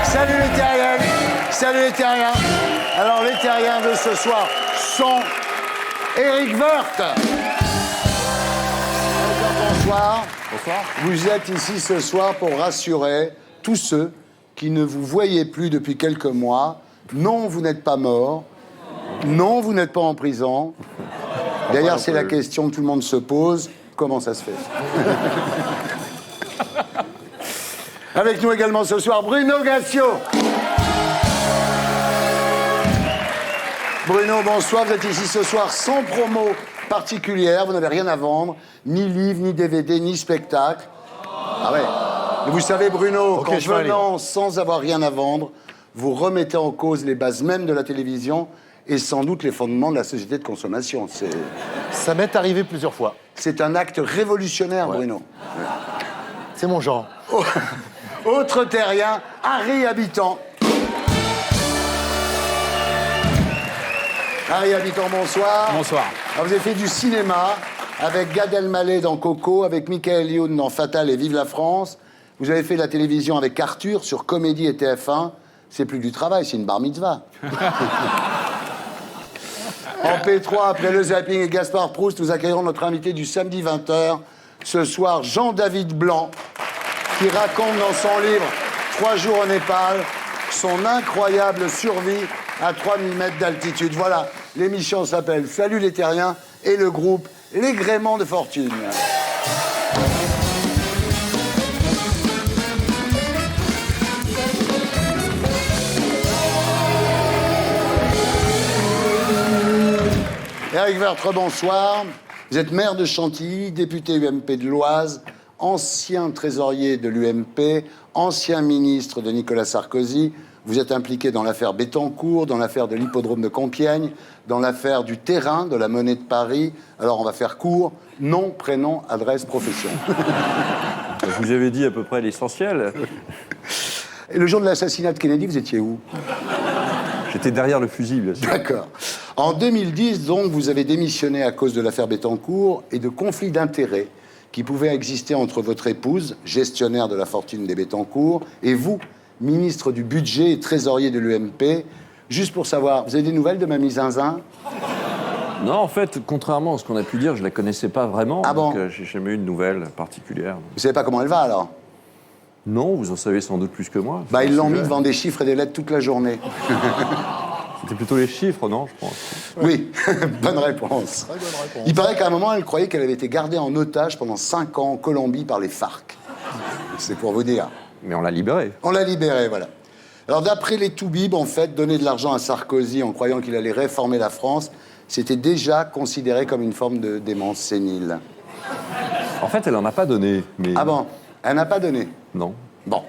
Salut les terriens. Salut les terriens. Alors les terriens de ce soir sont Éric Woerth. Bonsoir. Bonsoir. Vous êtes ici ce soir pour rassurer tous ceux qui ne vous voyaient plus depuis quelques mois. Non, vous n'êtes pas mort. Non, vous n'êtes pas en prison. D'ailleurs, c'est la question que tout le monde se pose. Comment ça se fait? Avec nous également ce soir, Bruno Gassio. Bruno, bonsoir. Vous êtes ici ce soir sans promo particulière. Vous n'avez rien à vendre. Ni livre, ni DVD, ni spectacle. Ah ouais. Mais vous savez, Bruno, qu'en venant sans avoir rien à vendre, vous remettez en cause les bases mêmes de la télévision et sans doute les fondements de la société de consommation. Ça m'est arrivé plusieurs fois. C'est un acte révolutionnaire, ouais. Bruno. Ouais. C'est mon genre. Oh. Autre terrien, Harry Habitant. Harry Habitant, bonsoir. Bonsoir. Alors, vous avez fait du cinéma avec Gad Elmaleh dans Coco, avec Michael Youn dans Fatal et Vive la France. Vous avez fait de la télévision avec Arthur sur Comédie et TF1. C'est plus du travail, c'est une bar mitzvah. En P3, après le zapping et Gaspard Proust, nous accueillerons notre invité du samedi 20h. Ce soir, Jean-David Blanc, qui raconte dans son livre 3 jours au Népal son incroyable survie à 3000 mètres d'altitude. Voilà, l'émission s'appelle Salut les terriens et le groupe Les Gréments de Fortune. Éric Woerth, bonsoir. Vous êtes maire de Chantilly, député UMP de l'Oise, ancien trésorier de l'UMP, ancien ministre de Nicolas Sarkozy. Vous êtes impliqué dans l'affaire Bettencourt, dans l'affaire de l'hippodrome de Compiègne, dans l'affaire du terrain de la Monnaie de Paris. Alors, on va faire court. Nom, prénom, adresse, profession. Je vous avais dit à peu près l'essentiel. Et le jour de l'assassinat de Kennedy, vous étiez où? J'étais derrière le fusil, bien sûr. D'accord. En 2010, donc, vous avez démissionné à cause de l'affaire Bettencourt et de conflits d'intérêts qui pouvaient exister entre votre épouse, gestionnaire de la fortune des Bettencourt, et vous, ministre du budget et trésorier de l'UMP. Juste pour savoir, vous avez des nouvelles de Mamie Zinzin? Non, en fait, contrairement à ce qu'on a pu dire, je la connaissais pas vraiment. Ah bon? Donc, j'ai jamais eu de nouvelles particulières. Vous savez pas comment elle va, alors? Non, vous en savez sans doute plus que moi. Bah, ils l'ont mis devant des chiffres et des lettres toute la journée. C'était plutôt les chiffres, non, je pense. Oui, bonne réponse. Très bonne réponse. Il paraît qu'à un moment, elle croyait qu'elle avait été gardée en otage pendant 5 ans en Colombie par les FARC. C'est pour vous dire. Mais on l'a libérée. On l'a libérée, voilà. Alors, d'après les Toubibs, en fait, donner de l'argent à Sarkozy en croyant qu'il allait réformer la France, c'était déjà considéré comme une forme de démence sénile. En fait, elle en a pas donné. Mais... Ah bon? Elle n'a pas donné? Non. Bon.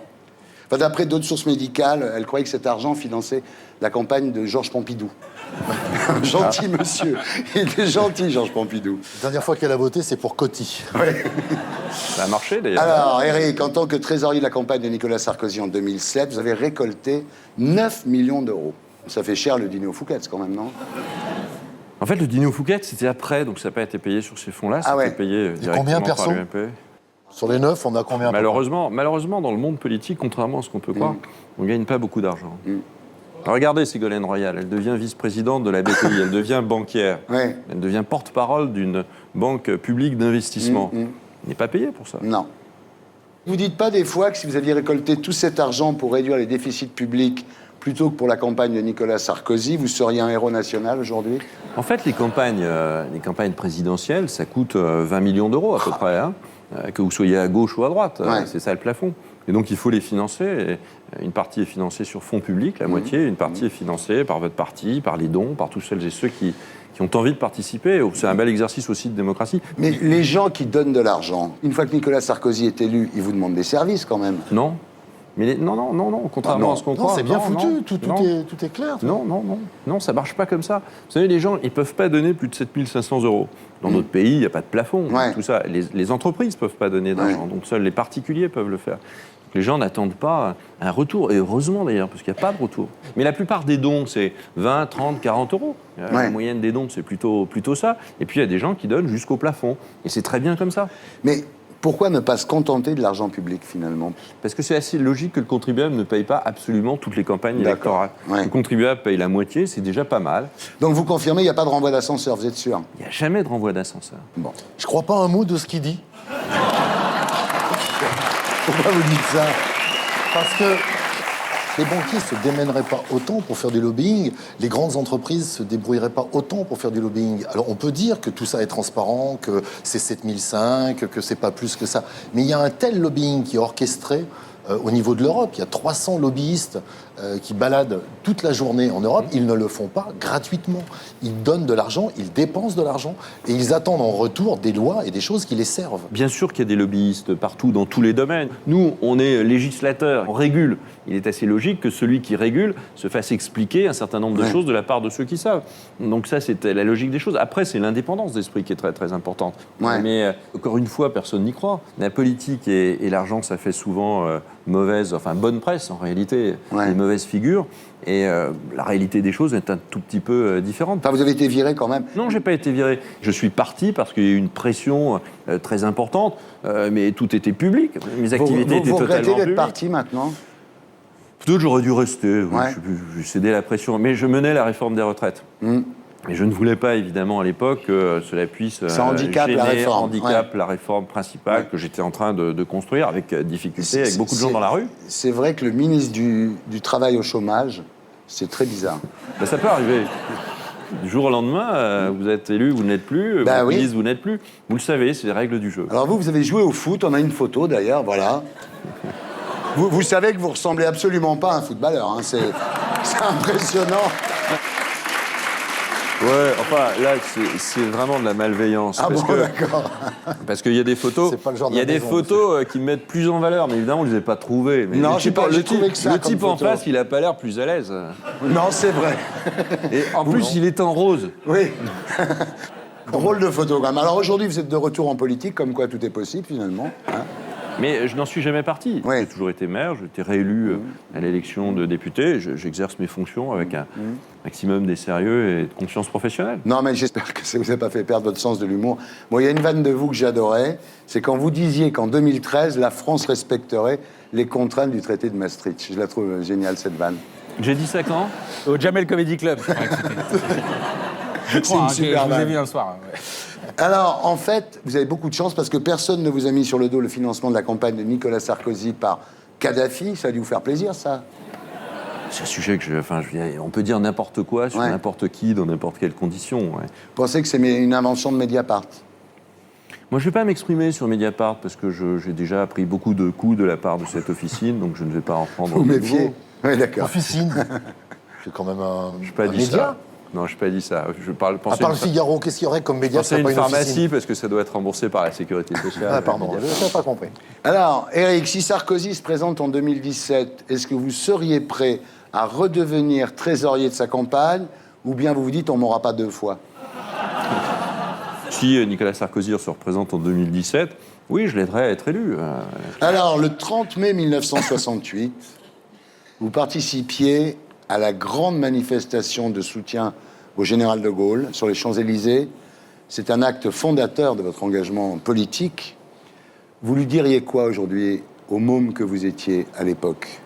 Enfin, d'après d'autres sources médicales, elle croyait que cet argent finançait la campagne de Georges Pompidou. Gentil monsieur. Il était gentil, Georges Pompidou. La dernière fois qu'elle a voté, c'est pour Coty. Ouais. Ça a marché, d'ailleurs. Alors, Éric, en tant que trésorier de la campagne de Nicolas Sarkozy en 2007, vous avez récolté 9 millions d'euros. Ça fait cher le dîner aux Fouquet's, quand même, non? En fait, le dîner aux Fouquet's, c'était après, donc ça n'a pas été payé sur ces fonds-là. Ah ouais. C'était payé directement combien, par perso l'UMP. Sur les 9, on a combien? Malheureusement, dans le monde politique, contrairement à ce qu'on peut croire, on ne gagne pas beaucoup d'argent. Alors regardez Ségolène Royal, elle devient vice-présidente de la BPI, elle devient banquière, Ouais. elle devient porte-parole d'une banque publique d'investissement. Elle n'est pas payée pour ça. Non. Vous dites pas des fois que si vous aviez récolté tout cet argent pour réduire les déficits publics plutôt que pour la campagne de Nicolas Sarkozy, vous seriez un héros national aujourd'hui? En fait, les campagnes présidentielles, ça coûte 20 millions d'euros à peu près, hein, que vous soyez à gauche ou à droite, Ouais. c'est ça le plafond. Et donc il faut les financer. Et une partie est financée sur fonds publics, la moitié, une partie est financée par votre parti, par les dons, par tous celles et ceux qui ont envie de participer. C'est un bel exercice aussi de démocratie. Mais les gens qui donnent de l'argent, une fois que Nicolas Sarkozy est élu, ils vous demandent des services quand même. Non. Mais non, contrairement à ce qu'on croit. Non, c'est bien foutu, non, tout non. est clair. Non, ça marche pas comme ça. Vous savez, les gens, ils peuvent pas donner plus de 7 500 euros. Dans notre pays, il n'y a pas de plafond, Ouais. tout ça. Les entreprises peuvent pas donner d'argent, Ouais. donc seuls les particuliers peuvent le faire. Les gens n'attendent pas un retour, et heureusement d'ailleurs, parce qu'il n'y a pas de retour. Mais la plupart des dons, c'est 20, 30, 40 euros. La moyenne des dons, c'est plutôt ça. Et puis il y a des gens qui donnent jusqu'au plafond. Et c'est très bien comme ça. Mais pourquoi ne pas se contenter de l'argent public, finalement? Parce que c'est assez logique que le contribuable ne paye pas absolument toutes les campagnes électorales. Ouais. Le contribuable paye la moitié, c'est déjà pas mal. Donc vous confirmez, il n'y a pas de renvoi d'ascenseur, vous êtes sûr? Il n'y a jamais de renvoi d'ascenseur. Bon. Je crois pas un mot de ce qu'il dit. Pourquoi vous dites ça? Parce que les banquiers se démèneraient pas autant pour faire du lobbying, les grandes entreprises se débrouilleraient pas autant pour faire du lobbying. Alors on peut dire que tout ça est transparent, que c'est 7005, que c'est pas plus que ça. Mais il y a un tel lobbying qui est orchestré au niveau de l'Europe. Il y a 300 lobbyistes qui baladent toute la journée en Europe. Ils ne le font pas gratuitement. Ils donnent de l'argent, ils dépensent de l'argent et ils attendent en retour des lois et des choses qui les servent. Bien sûr qu'il y a des lobbyistes partout, dans tous les domaines. Nous, on est législateurs, on régule. Il est assez logique que celui qui régule se fasse expliquer un certain nombre de choses de la part de ceux qui savent. Donc ça, c'était la logique des choses. Après, c'est l'indépendance d'esprit qui est très, très importante. Ouais. Mais encore une fois, personne n'y croit. La politique et l'argent, ça fait souvent bonne presse en réalité, des mauvaises figures. Et la réalité des choses est un tout petit peu différente. Enfin, vous avez été viré quand même. Non, j'ai pas été viré. Je suis parti parce qu'il y a eu une pression très importante, mais tout était public. Mes activités étaient vous totalement regrettez d'être publiques. parti maintenant? Peut-être j'aurais dû rester. Oui, Ouais. je cédais à la pression. Mais je menais la réforme des retraites. Et je ne voulais pas, évidemment, à l'époque, que cela puisse Ça handicape la réforme. la réforme principale que j'étais en train de construire avec difficulté, avec beaucoup de gens C'est- dans la rue. C'est vrai que le ministre du Travail au chômage, c'est très bizarre. Ben, ça peut arriver. Du jour au lendemain, vous êtes élu, vous n'êtes plus, Ben vous oui. ministre, vous n'êtes plus. Vous le savez, c'est les règles du jeu. Alors vous avez joué au foot, on a une photo d'ailleurs, voilà. Vous savez que vous ressemblez absolument pas à un footballeur, hein, c'est impressionnant. Ouais, enfin, là, c'est vraiment de la malveillance. Ah parce bon, que, d'accord. parce qu'il y a des photos, C'est pas le genre de il y a des maison, photos qui me mettent plus en valeur, mais évidemment, on ne les a pas trouvées. Mais Non, le type, j'ai trouvé que ça le comme type en photo. face, il n'a pas l'air plus à l'aise. Non, c'est vrai. Et en plus, il est en rose. Oui. Drôle de photo quand même. Alors aujourd'hui, vous êtes de retour en politique, comme quoi tout est possible finalement. Hein. Mais je n'en suis jamais parti. Oui. J'ai toujours été maire, j'ai été réélu à l'élection de député. J'exerce mes fonctions avec un maximum de sérieux et de conscience professionnelle. Non, mais j'espère que ça vous a pas fait perdre votre sens de l'humour. Bon, il y a une vanne de vous que j'adorais, c'est quand vous disiez qu'en 2013, la France respecterait les contraintes du traité de Maastricht. Je la trouve géniale, cette vanne. J'ai dit ça quand? Au Jamel Comedy Club. Je C'est une super je vous ai vanne. vu un soir. Ouais. Alors, en fait, vous avez beaucoup de chance parce que personne ne vous a mis sur le dos le financement de la campagne de Nicolas Sarkozy par Kadhafi. Ça a dû vous faire plaisir, ça? C'est un sujet que on peut dire n'importe quoi sur Ouais. n'importe qui, dans n'importe quelles conditions. Ouais. Vous pensez que c'est une invention de Mediapart? Moi, je ne vais pas m'exprimer sur Mediapart parce que j'ai déjà pris beaucoup de coups de la part de cette officine, donc je ne vais pas en prendre Vous de méfiez? nouveau. Oui, d'accord. Officine. C'est quand même un, Je n'ai pas un dit média. ça. Non, je n'ai pas dit ça. Je parle. À Pensez part le une, Figaro, qu'est-ce qu'il y aurait comme média pensez qui une serait pas une pharmacie officine? parce que ça doit être remboursé par la sécurité sociale. Ah, pardon, je n'ai pas compris. Alors, Éric, si Sarkozy se présente en 2017, est-ce que vous seriez prêt à redevenir trésorier de sa campagne ou bien vous vous dites on m'aura pas deux fois? Si Nicolas Sarkozy se représente en 2017, oui, je l'aiderais à être élu. Alors, le 30 mai 1968, vous participiez à la grande manifestation de soutien au général de Gaulle sur les Champs-Élysées. C'est un acte fondateur de votre engagement politique. Vous lui diriez quoi aujourd'hui au môme que vous étiez à l'époque?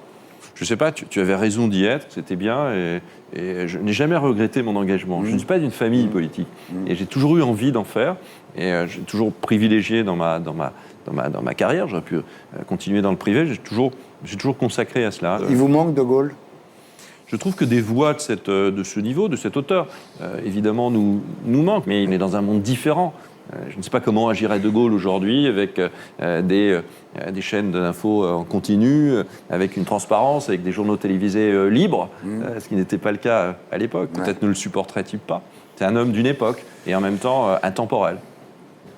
Je ne sais pas, tu avais raison d'y être, c'était bien, et je n'ai jamais regretté mon engagement. Je ne suis pas d'une famille politique, et j'ai toujours eu envie d'en faire, et j'ai toujours privilégié dans ma carrière, j'aurais pu continuer dans le privé, j'ai toujours consacré à cela. Il vous manque de Gaulle? Je trouve que des voix de ce niveau, de cette hauteur, évidemment, nous manquent, mais il est dans un monde différent. Je ne sais pas comment agirait De Gaulle aujourd'hui avec des chaînes d'infos en continu, avec une transparence, avec des journaux télévisés libres, ce qui n'était pas le cas à l'époque. Peut-être ne le supporterait-il pas. C'est un homme d'une époque et en même temps intemporel.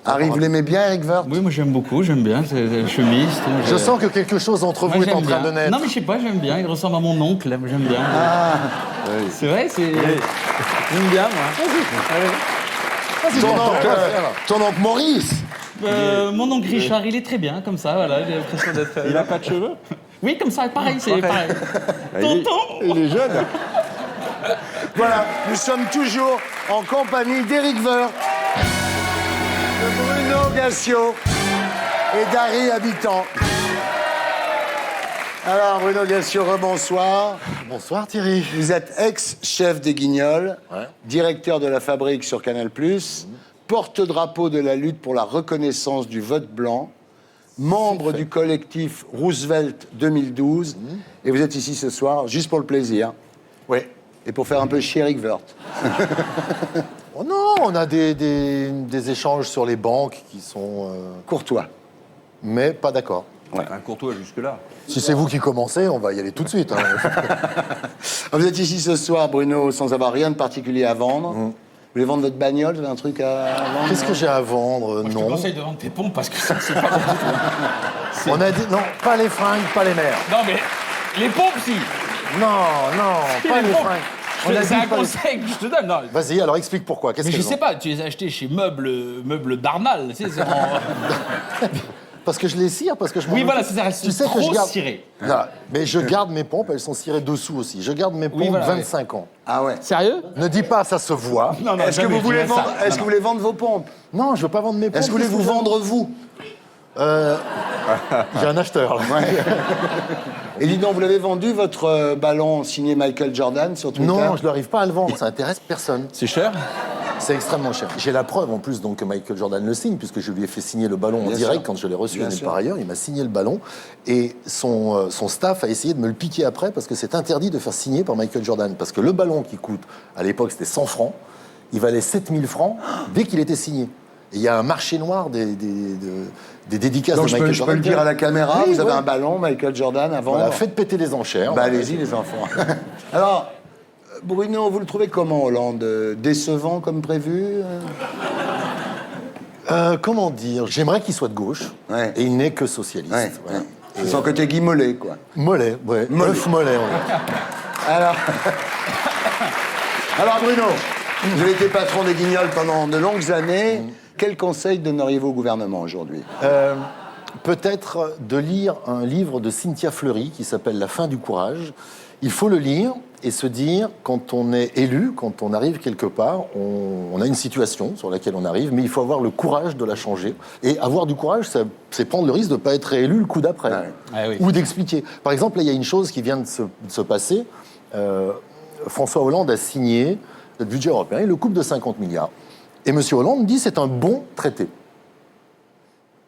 Harry, vous l'aimez bien, Éric Woerth? Oui, moi j'aime beaucoup, j'aime bien. C'est chemiste. Je sens que quelque chose entre Moi, vous est en j'aime train bien. de naître. Non, mais je sais pas, j'aime bien. Il ressemble à mon oncle, j'aime bien. C'est vrai, c'est. J'aime bien, moi. Ton oncle Maurice. Mon oncle Richard, il est très bien, comme ça, voilà, j'ai l'impression d'être... Il n'a pas de cheveux? Oui, comme ça, pareil, c'est pareil. Tonton! Il est jeune. Voilà, nous sommes toujours en compagnie d'Éric Woerth, de Bruno Gassio et d'Harry Habitant. Alors, Bruno Gassio, rebonsoir. Bonsoir Thierry. Vous êtes ex-chef des Guignols, Ouais. directeur de la Fabrique sur Canal+, porte-drapeau de la lutte pour la reconnaissance du vote blanc, membre du collectif Roosevelt 2012, et vous êtes ici ce soir juste pour le plaisir. Oui. Et pour faire un peu chier Eric Woerth. Oh non, on a des échanges sur les banques qui sont... Courtois. mais pas d'accord. Un courtois jusque-là. Si c'est vous qui commencez, on va y aller tout de suite. Hein. Vous êtes ici ce soir, Bruno, sans avoir rien de particulier à vendre. Vous voulez vendre votre bagnole? Vous avez un truc à vendre? Qu'est-ce que j'ai à vendre? Je te Non. conseille de vendre tes pompes parce que ça, c'est pas bon. On a dit non, pas les fringues, pas les mères. Non, mais les pompes, si. Non, pas les pompes. fringues. On a C'est dit un pas les- conseil que je te donne. Non. Vas-y, alors explique pourquoi. Qu'est-ce Mais que je je sais vends pas, tu les as achetés chez Meubles Darnal, tu sais, c'est Parce que je les cire, parce que je m'en Oui, occupe. voilà, ça reste Tu sais que trop je garde... ciré. Non, mais je garde mes pompes, elles sont cirées dessous aussi. Je garde mes pompes voilà, 25 ans. Ah ouais. Sérieux? Ne dis pas, ça se voit. Non, non, Est-ce que jamais vous je voulez dirais ça. vendre, est-ce que vous voulez vendre vos pompes? Non, je veux pas vendre mes pompes. Est-ce que vous voulez vous vendre vous? J'ai un acheteur, là. Et dis donc, vous l'avez vendu votre ballon signé Michael Jordan sur Twitter? Non, je n'arrive pas à le vendre. Ça intéresse personne. C'est cher? C'est extrêmement cher. J'ai la preuve en plus donc, que Michael Jordan le signe, puisque je lui ai fait signer le ballon en Bien direct sûr. quand je l'ai reçu Bien l'année sûr. par ailleurs. Il m'a signé le ballon. Et son staff a essayé de me le piquer après parce que c'est interdit de faire signer par Michael Jordan. Parce que le ballon qui coûte, à l'époque c'était 100 francs, il valait 7000 francs dès qu'il était signé. Et il y a un marché noir des dédicaces Donc de je Michael peux Jordan. le dire à la caméra, Oui, vous avez ouais. un ballon Michael Jordan à vendre? Voilà, faites péter les enchères. Bah allez-y les enfants. Alors, Bruno, vous le trouvez comment Hollande? Décevant comme prévu? Comment dire? J'aimerais qu'il soit de gauche. Ouais. Et il n'est que socialiste. Ouais, Voilà. ouais. C'est son côté Guy Mollet, quoi. Mollet, ouais. Mollet. Œuf mollet, ouais. Alors, Bruno, vous avez été patron des Guignols pendant de longues années. Quel conseil donneriez-vous au gouvernement aujourd'hui? Peut-être de lire un livre de Cynthia Fleury qui s'appelle La fin du courage. Il faut le lire et se dire, quand on est élu, quand on arrive quelque part, on a une situation sur laquelle on arrive, mais il faut avoir le courage de la changer. Et avoir du courage, c'est prendre le risque de ne pas être réélu le coup d'après. Ouais. Ah oui. Ou d'expliquer. Par exemple, là, il y a une chose qui vient de se passer. François Hollande a signé le budget européen et le coupe de 50 milliards. Et M. Hollande dit c'est un bon traité.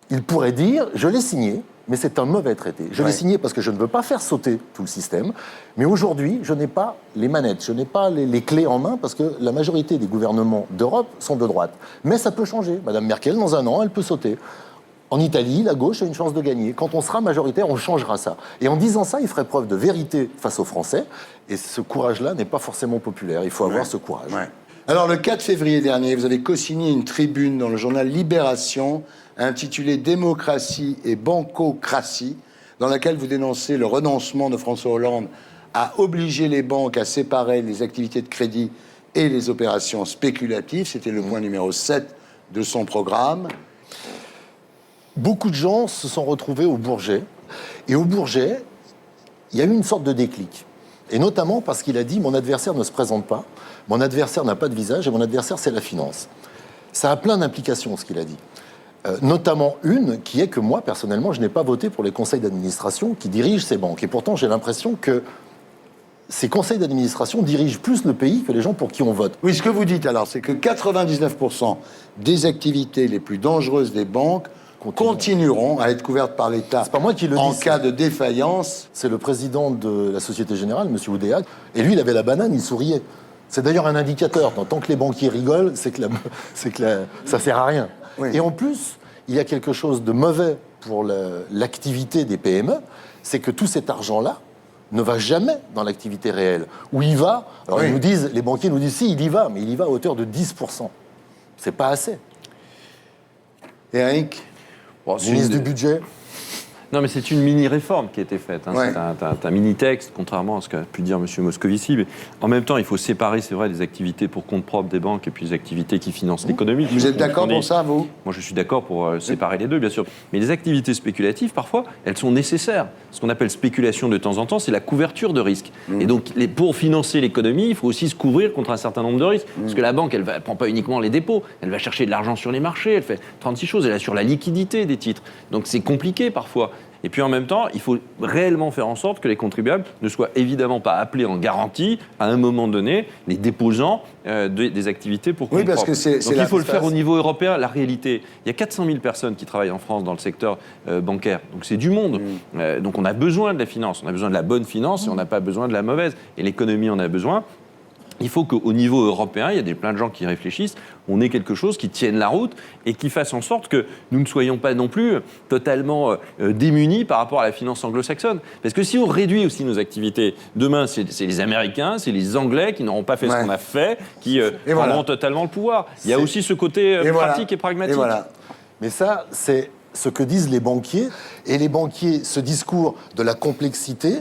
Il pourrait dire je l'ai signé, mais c'est un mauvais traité. Je l'ai Ouais. signé parce que je ne veux pas faire sauter tout le système. Mais aujourd'hui, je n'ai pas les manettes, je n'ai pas les clés en main parce que la majorité des gouvernements d'Europe sont de droite. Mais ça peut changer. Madame Merkel, dans un an, elle peut sauter. En Italie, la gauche a une chance de gagner. Quand on sera majoritaire, on changera ça. Et en disant ça, il ferait preuve de vérité face aux Français. Et ce courage-là n'est pas forcément populaire. Il faut avoir ce courage. Ouais. Alors, le 4 février dernier, vous avez co-signé une tribune dans le journal Libération intitulée « Démocratie et bancocratie », dans laquelle vous dénoncez le renoncement de François Hollande à obliger les banques à séparer les activités de crédit et les opérations spéculatives. C'était le point numéro 7 de son programme. Beaucoup de gens se sont retrouvés au Bourget. Et au Bourget, il y a eu une sorte de déclic. Et notamment parce qu'il a dit « Mon adversaire ne se présente pas, mon adversaire n'a pas de visage et mon adversaire, c'est la finance ». Ça a plein d'implications, ce qu'il a dit. Notamment une qui est que moi, personnellement, je n'ai pas voté pour les conseils d'administration qui dirigent ces banques. Et pourtant, j'ai l'impression que ces conseils d'administration dirigent plus le pays que les gens pour qui on vote. Oui, ce que vous dites alors, c'est que 99% des activités les plus dangereuses des banques continueront à être couvertes par l'État C'est pas moi qui le dis, en c'est- cas de défaillance. C'est le président de la Société Générale, M. Oudéa, et lui, il avait la banane, il souriait. C'est d'ailleurs un indicateur. Tant que les banquiers rigolent, c'est que ça sert à rien. Oui. Et en plus, il y a quelque chose de mauvais pour l'activité des PME, c'est que tout cet argent-là ne va jamais dans l'activité réelle. Où il va, alors Oui. les banquiers nous disent, si, il y va, mais il y va à hauteur de 10%. C'est pas assez. Eric, Bon, c'est Ministre une- du budget. Non, mais c'est une mini-réforme qui a été faite. Hein. Ouais. C'est un mini-texte, contrairement à ce qu'a pu dire M. Moscovici. Mais en même temps, il faut séparer, c'est vrai, les activités pour compte propre des banques et puis les activités qui financent l'économie. Vous êtes d'accord pour ça, vous? Moi, je suis d'accord pour séparer les deux, bien sûr. Mais les activités spéculatives, parfois, elles sont nécessaires. Ce qu'on appelle spéculation de temps en temps, c'est la couverture de risques. Et donc, pour financer l'économie, il faut aussi se couvrir contre un certain nombre de risques. Parce que la banque, elle ne prend pas uniquement les dépôts, elle va chercher de l'argent sur les marchés, elle fait 36 choses, elle assure la liquidité des titres. Donc, c'est compliqué parfois. Et puis en même temps, il faut réellement faire en sorte que les contribuables ne soient évidemment pas appelés en garantie à un moment donné, les déposants des activités pour compte Oui, parce propre. que c'est Donc la il faut le faire phase. au niveau européen. La réalité, il y a 400 000 personnes qui travaillent en France dans le secteur bancaire. Donc c'est du monde. Donc on a besoin de la finance. On a besoin de la bonne finance et on n'a pas besoin de la mauvaise. Et l'économie en a besoin. Il faut qu'au niveau européen, il y a plein de gens qui réfléchissent, on ait quelque chose qui tienne la route et qui fasse en sorte que nous ne soyons pas non plus totalement démunis par rapport à la finance anglo-saxonne. Parce que si on réduit aussi nos activités, demain, c'est les Américains, c'est les Anglais qui n'auront pas fait ce qu'on a fait, qui prendront totalement le pouvoir. Il y a aussi ce côté pratique et pragmatique. Et voilà. Mais ça, c'est ce que disent les banquiers. Et les banquiers, ce discours de la complexité,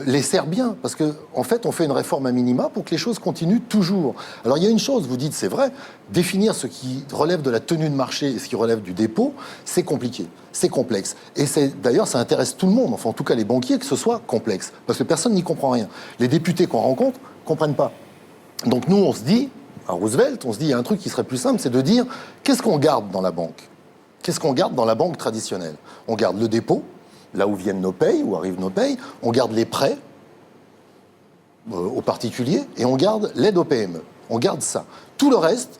les sert bien, parce qu'en fait, on fait une réforme à minima pour que les choses continuent toujours. Alors, il y a une chose, vous dites, c'est vrai, définir ce qui relève de la tenue de marché et ce qui relève du dépôt, c'est compliqué, c'est complexe. Et d'ailleurs, ça intéresse tout le monde, enfin, en tout cas les banquiers, que ce soit complexe, parce que personne n'y comprend rien. Les députés qu'on rencontre ne comprennent pas. Donc, nous, on se dit, à Roosevelt, on se dit, il y a un truc qui serait plus simple, c'est de dire, qu'est-ce qu'on garde dans la banque? Qu'est-ce qu'on garde dans la banque traditionnelle? On garde le dépôt, là où viennent nos payes, où arrivent nos payes, on garde les prêts aux particuliers et on garde l'aide aux PME. On garde ça. Tout le reste,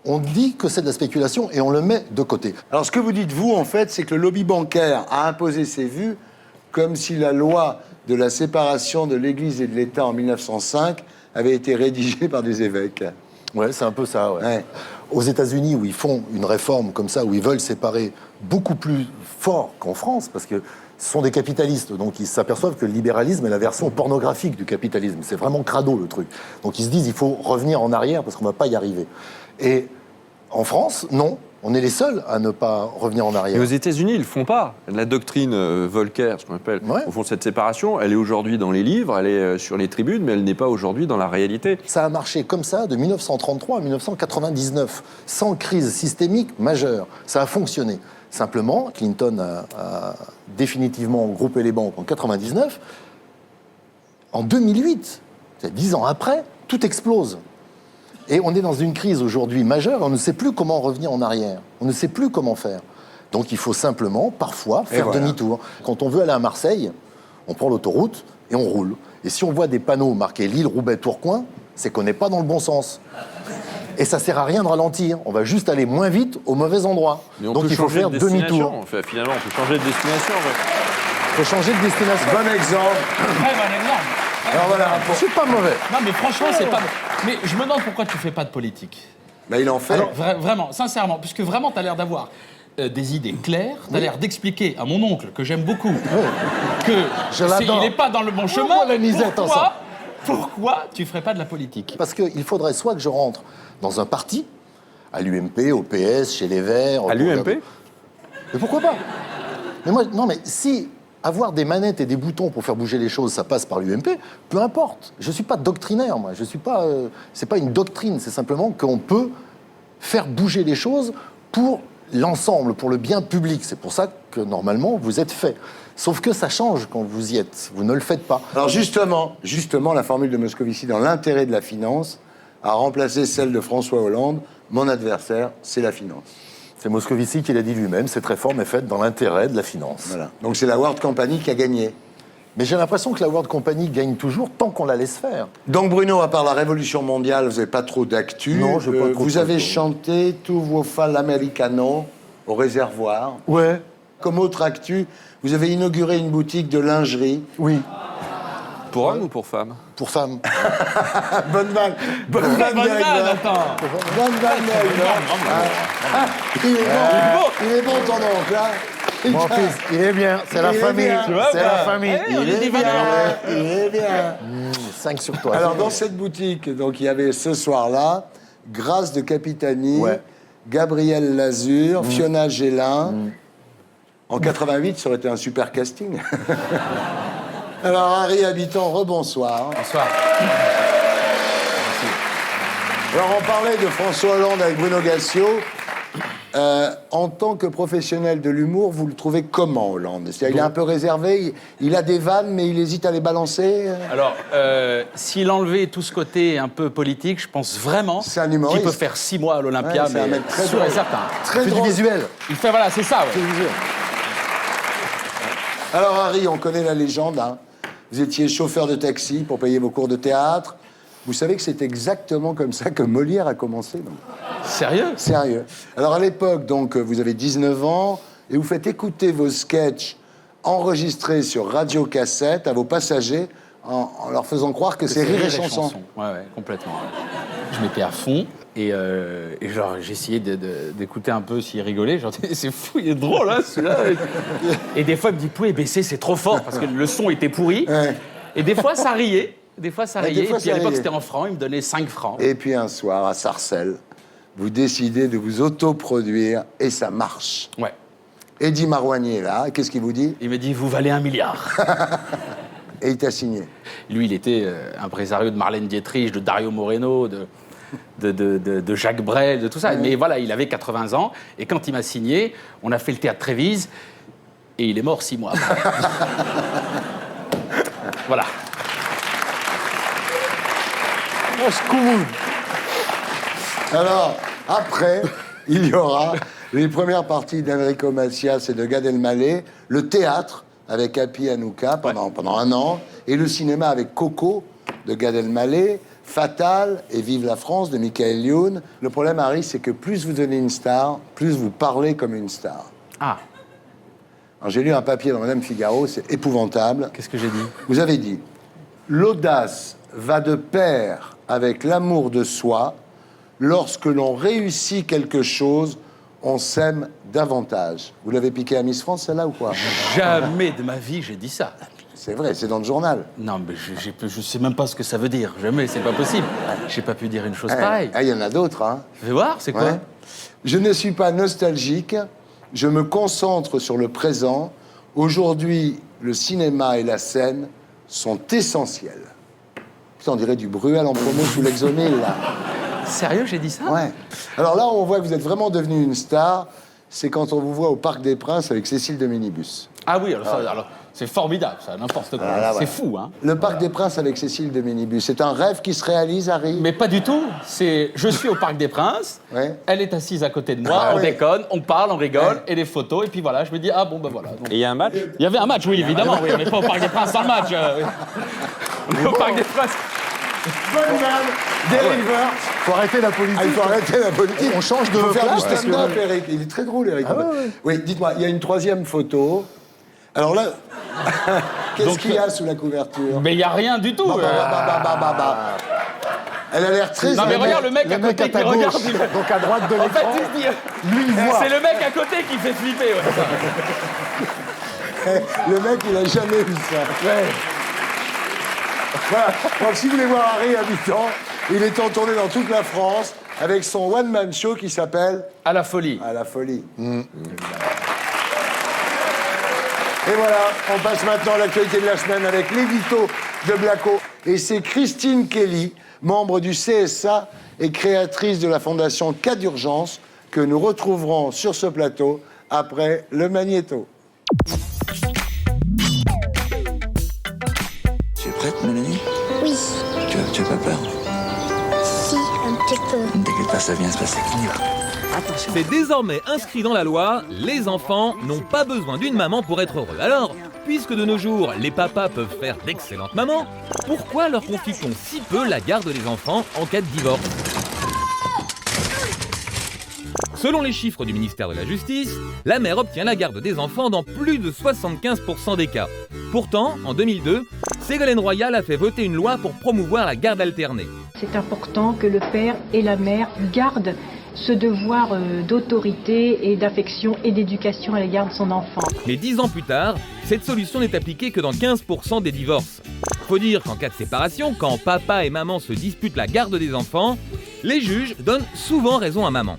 on dit que c'est de la spéculation et on le met de côté. Alors, ce que vous dites, vous, en fait, c'est que le lobby bancaire a imposé ses vues comme si la loi de la séparation de l'Église et de l'État en 1905 avait été rédigée par des évêques. Ouais, c'est un peu ça, ouais. Ouais. Aux États-Unis, où ils font une réforme comme ça, où ils veulent séparer beaucoup plus fort qu'en France, parce que ce sont des capitalistes, donc ils s'aperçoivent que le libéralisme est la version pornographique du capitalisme. C'est vraiment crado, le truc. Donc ils se disent, il faut revenir en arrière parce qu'on ne va pas y arriver. Et en France, non. On est les seuls à ne pas revenir en arrière. Mais aux États-Unis, ils ne le font pas. La doctrine Volcker, ce qu'on appelle, au fond, cette séparation, elle est aujourd'hui dans les livres, elle est sur les tribunes, mais elle n'est pas aujourd'hui dans la réalité. Ça a marché comme ça de 1933 à 1999, sans crise systémique majeure. Ça a fonctionné. Simplement, Clinton a définitivement groupé les banques en 1999. En 2008, c'est 10 ans après, tout explose. Et on est dans une crise aujourd'hui majeure, on ne sait plus comment revenir en arrière. On ne sait plus comment faire. Donc il faut simplement, parfois, faire demi-tour. Quand on veut aller à Marseille, on prend l'autoroute et on roule. Et si on voit des panneaux marqués Lille, Roubaix, Tourcoing, c'est qu'on n'est pas dans le bon sens. Et ça sert à rien de ralentir. On va juste aller moins vite au mauvais endroit. Donc il faut faire demi-tour. Finalement, on peut changer de destination. Il faut changer de destination. Bon exemple. Très bon exemple. Alors voilà. C'est pas mauvais. Non, mais franchement, c'est pas. Mais je me demande pourquoi tu fais pas de politique. Ben, il en fait. Alors, vraiment, sincèrement, puisque vraiment, tu as l'air d'avoir des idées claires, tu as l'air d'expliquer à mon oncle, que j'aime beaucoup, il n'est pas dans le bon chemin. Pourquoi tu ferais pas de la politique? Parce qu'il faudrait soit que je rentre dans un parti, à l'UMP, au PS, chez les Verts... À l'UMP? Mais pourquoi pas? Mais moi, non, mais si avoir des manettes et des boutons pour faire bouger les choses, ça passe par l'UMP, peu importe. Je ne suis pas doctrinaire, moi. Je suis pas... c'est pas une doctrine, c'est simplement qu'on peut faire bouger les choses pour l'ensemble, pour le bien public. C'est pour ça que, normalement, vous êtes fait. Sauf que ça change quand vous y êtes. Vous ne le faites pas. Alors justement, la formule de Moscovici dans l'intérêt de la finance a remplacé celle de François Hollande. Mon adversaire, c'est la finance. C'est Moscovici qui l'a dit lui-même, cette réforme est faite dans l'intérêt de la finance. Voilà. Donc c'est la World Company qui a gagné. Mais j'ai l'impression que la World Company gagne toujours tant qu'on la laisse faire. Donc Bruno, à part la Révolution mondiale, vous n'avez pas trop d'actu. Non, je n'ai pas trop Vous avez d'actu. chanté Tous vos fals americanos au réservoir. Ouais. Comme autre actu, vous avez inauguré une boutique de lingerie. Oui. Pour hommes ou pour femmes? Pour femmes. Bonne vanne. Bonne vanne, Bonne Derek vanne, Blanc. attends. Bonne vanne, Derek Blanc. Il est bon ton oncle, hein. Mon fils, il est bien, c'est la Il est famille. bien. Tu vois, C'est la famille. on est des valeurs. Il est bien. 5 sur toi. Alors, dans cette boutique, donc, il y avait ce soir-là Grâce de Capitani, Ouais. Gabriel Lazur, Fiona Gélin. En 88, ça aurait été un super casting. Alors, Harry Habitant, rebonsoir. Bonsoir. Alors, on parlait de François Hollande avec Bruno Gassio. En tant que professionnel de l'humour, vous le trouvez comment, Hollande? C'est-à-dire, il est un peu réservé, il a des vannes, mais il hésite à les balancer. Alors, s'il enlevait tout ce côté un peu politique, je pense vraiment C'est un humoriste. qu'il peut faire 6 mois à l'Olympia, Ouais, c'est un mais mec très sûr et drôle. certain. Très C'est du drôle. visuel. Il fait, voilà, c'est ça, ouais. C'est du visuel. Alors, Harry, on connaît la légende. Hein. Vous étiez chauffeur de taxi pour payer vos cours de théâtre. Vous savez que c'est exactement comme ça que Molière a commencé. Donc. Sérieux? Sérieux. Alors, à l'époque, donc, vous avez 19 ans et vous faites écouter vos sketchs enregistrés sur radiocassette à vos passagers en leur faisant croire que c'est Rire et Chanson. Ouais, complètement. Ouais. Je m'étais à fond et genre, j'essayais d'écouter un peu s'il rigolait. Genre, c'est fou, il est drôle, hein, celui-là. Et des fois, il me dit, vous pouvez baisser, c'est trop fort, parce que le son était pourri. Ouais. Et des fois, ça riait. Des fois, ça Ouais, des riait. fois, Et puis, ça à l'époque, riait. c'était en francs. Il me donnait 5 francs. Et puis, un soir, à Sarcelles, vous décidez de vous autoproduire et ça marche. Ouais. Eddie Marouanier est là. Qu'est-ce qu'il vous dit? Il me dit, vous valez 1 milliard. Et il t'a signé. Lui, il était impresario de Marlène Dietrich, de Dario Moreno, de Jacques Brel, de tout ça. Mais voilà, il avait 80 ans. Et quand il m'a signé, on a fait le théâtre Trévise. Et il est mort 6 mois après. Voilà. Alors, après, il y aura les premières parties d'Enrico Macias et de Gad Elmaleh, le théâtre avec Happy Hanouka pendant 1 an, et le cinéma avec Coco de Gad Elmaleh, Fatal et Vive la France de Michael Youn. Le problème, Harry, c'est que plus vous donnez une star, plus vous parlez comme une star. Ah, Alors, j'ai lu un papier dans Madame Figaro, c'est épouvantable. qu'est-ce que j'ai dit? Vous avez dit « L'audace va de pair avec l'amour de soi. Lorsque l'on réussit quelque chose, on s'aime davantage. » Vous l'avez piqué à Miss France, celle-là, ou quoi? Jamais de ma vie, j'ai dit ça. C'est vrai, c'est dans le journal. Non, mais je sais même pas ce que ça veut dire. Jamais, c'est pas possible. J'ai pas pu dire une chose pareille. Ah, il y en a d'autres, hein. Fais voir, c'est quoi? Ouais. Je ne suis pas nostalgique, je me concentre sur le présent. Aujourd'hui, le cinéma et la scène sont essentiels. Putain, on dirait du Bruel en promo sous l'Exomile, là. Sérieux, j'ai dit ça? Ouais. Alors là, on voit que vous êtes vraiment devenu une star. C'est quand on vous voit au Parc des Princes avec Cécile de Minibus. Ah oui, alors c'est formidable, ça, n'importe quoi. Voilà, C'est ouais. fou, hein. Le Parc des Princes avec Cécile de Minibus, c'est un rêve qui se réalise, Harry? Mais pas du tout. Je suis au Parc des Princes, Ouais. elle est assise à côté de moi, Ah on ouais. déconne, on parle, on rigole, Ouais. et les photos, et puis voilà, je me dis, ah bon, ben voilà. Donc, Et il y a un match? il y avait un match, oui, évidemment, oui, on n'est pas au Parc des Princes sans le match. Oui. On est au Parc des Princes. Bonne vanne, deliver. Faut arrêter la politique. Ah, il faut arrêter la politique. On change de Il faut faire place du parce que- stand-up, Eric. Il est très drôle, Eric. Oui, dites-moi, il y a une 3e photo. Alors là, qu'est-ce qu'il y a sous la couverture? Mais il n'y a rien du tout. Elle a l'air très... Non mais regarde le mec à côté à qui ta gauche, regarde. donc à droite de En fait, l'écran. il se dit... Lui, il voit. C'est le mec à côté qui fait flipper. Ouais. Le mec, il a jamais vu ça. Voilà. Donc, si vous voulez voir Harry Habitant, il est en tournée dans toute la France avec son one-man show qui s'appelle À la folie. À la folie. Et voilà, on passe maintenant à l'actualité de la semaine avec l'édito de Blacko. Et c'est Christine Kelly, membre du CSA et créatrice de la fondation Cas d'urgence, que nous retrouverons sur ce plateau après le magnéto. Tu es prête, Mélanie? Oui, Tu as pas peur? si, un petit peu. Ne t'inquiète pas, ça va bien se passer. On y va. Attention. C'est désormais inscrit dans la loi, les enfants n'ont pas besoin d'une maman pour être heureux. Alors, puisque de nos jours, les papas peuvent faire d'excellentes mamans, pourquoi leur confie-t-on si peu la garde des enfants en cas de divorce ? Selon les chiffres du ministère de la Justice, la mère obtient la garde des enfants dans plus de 75% des cas. Pourtant, en 2002, Ségolène Royal a fait voter une loi pour promouvoir la garde alternée. C'est important que le père et la mère gardent ce devoir d'autorité et d'affection et d'éducation à l'égard de son enfant. Mais 10 ans plus tard, cette solution n'est appliquée que dans 15% des divorces. Faut dire qu'en cas de séparation, quand papa et maman se disputent la garde des enfants, les juges donnent souvent raison à maman.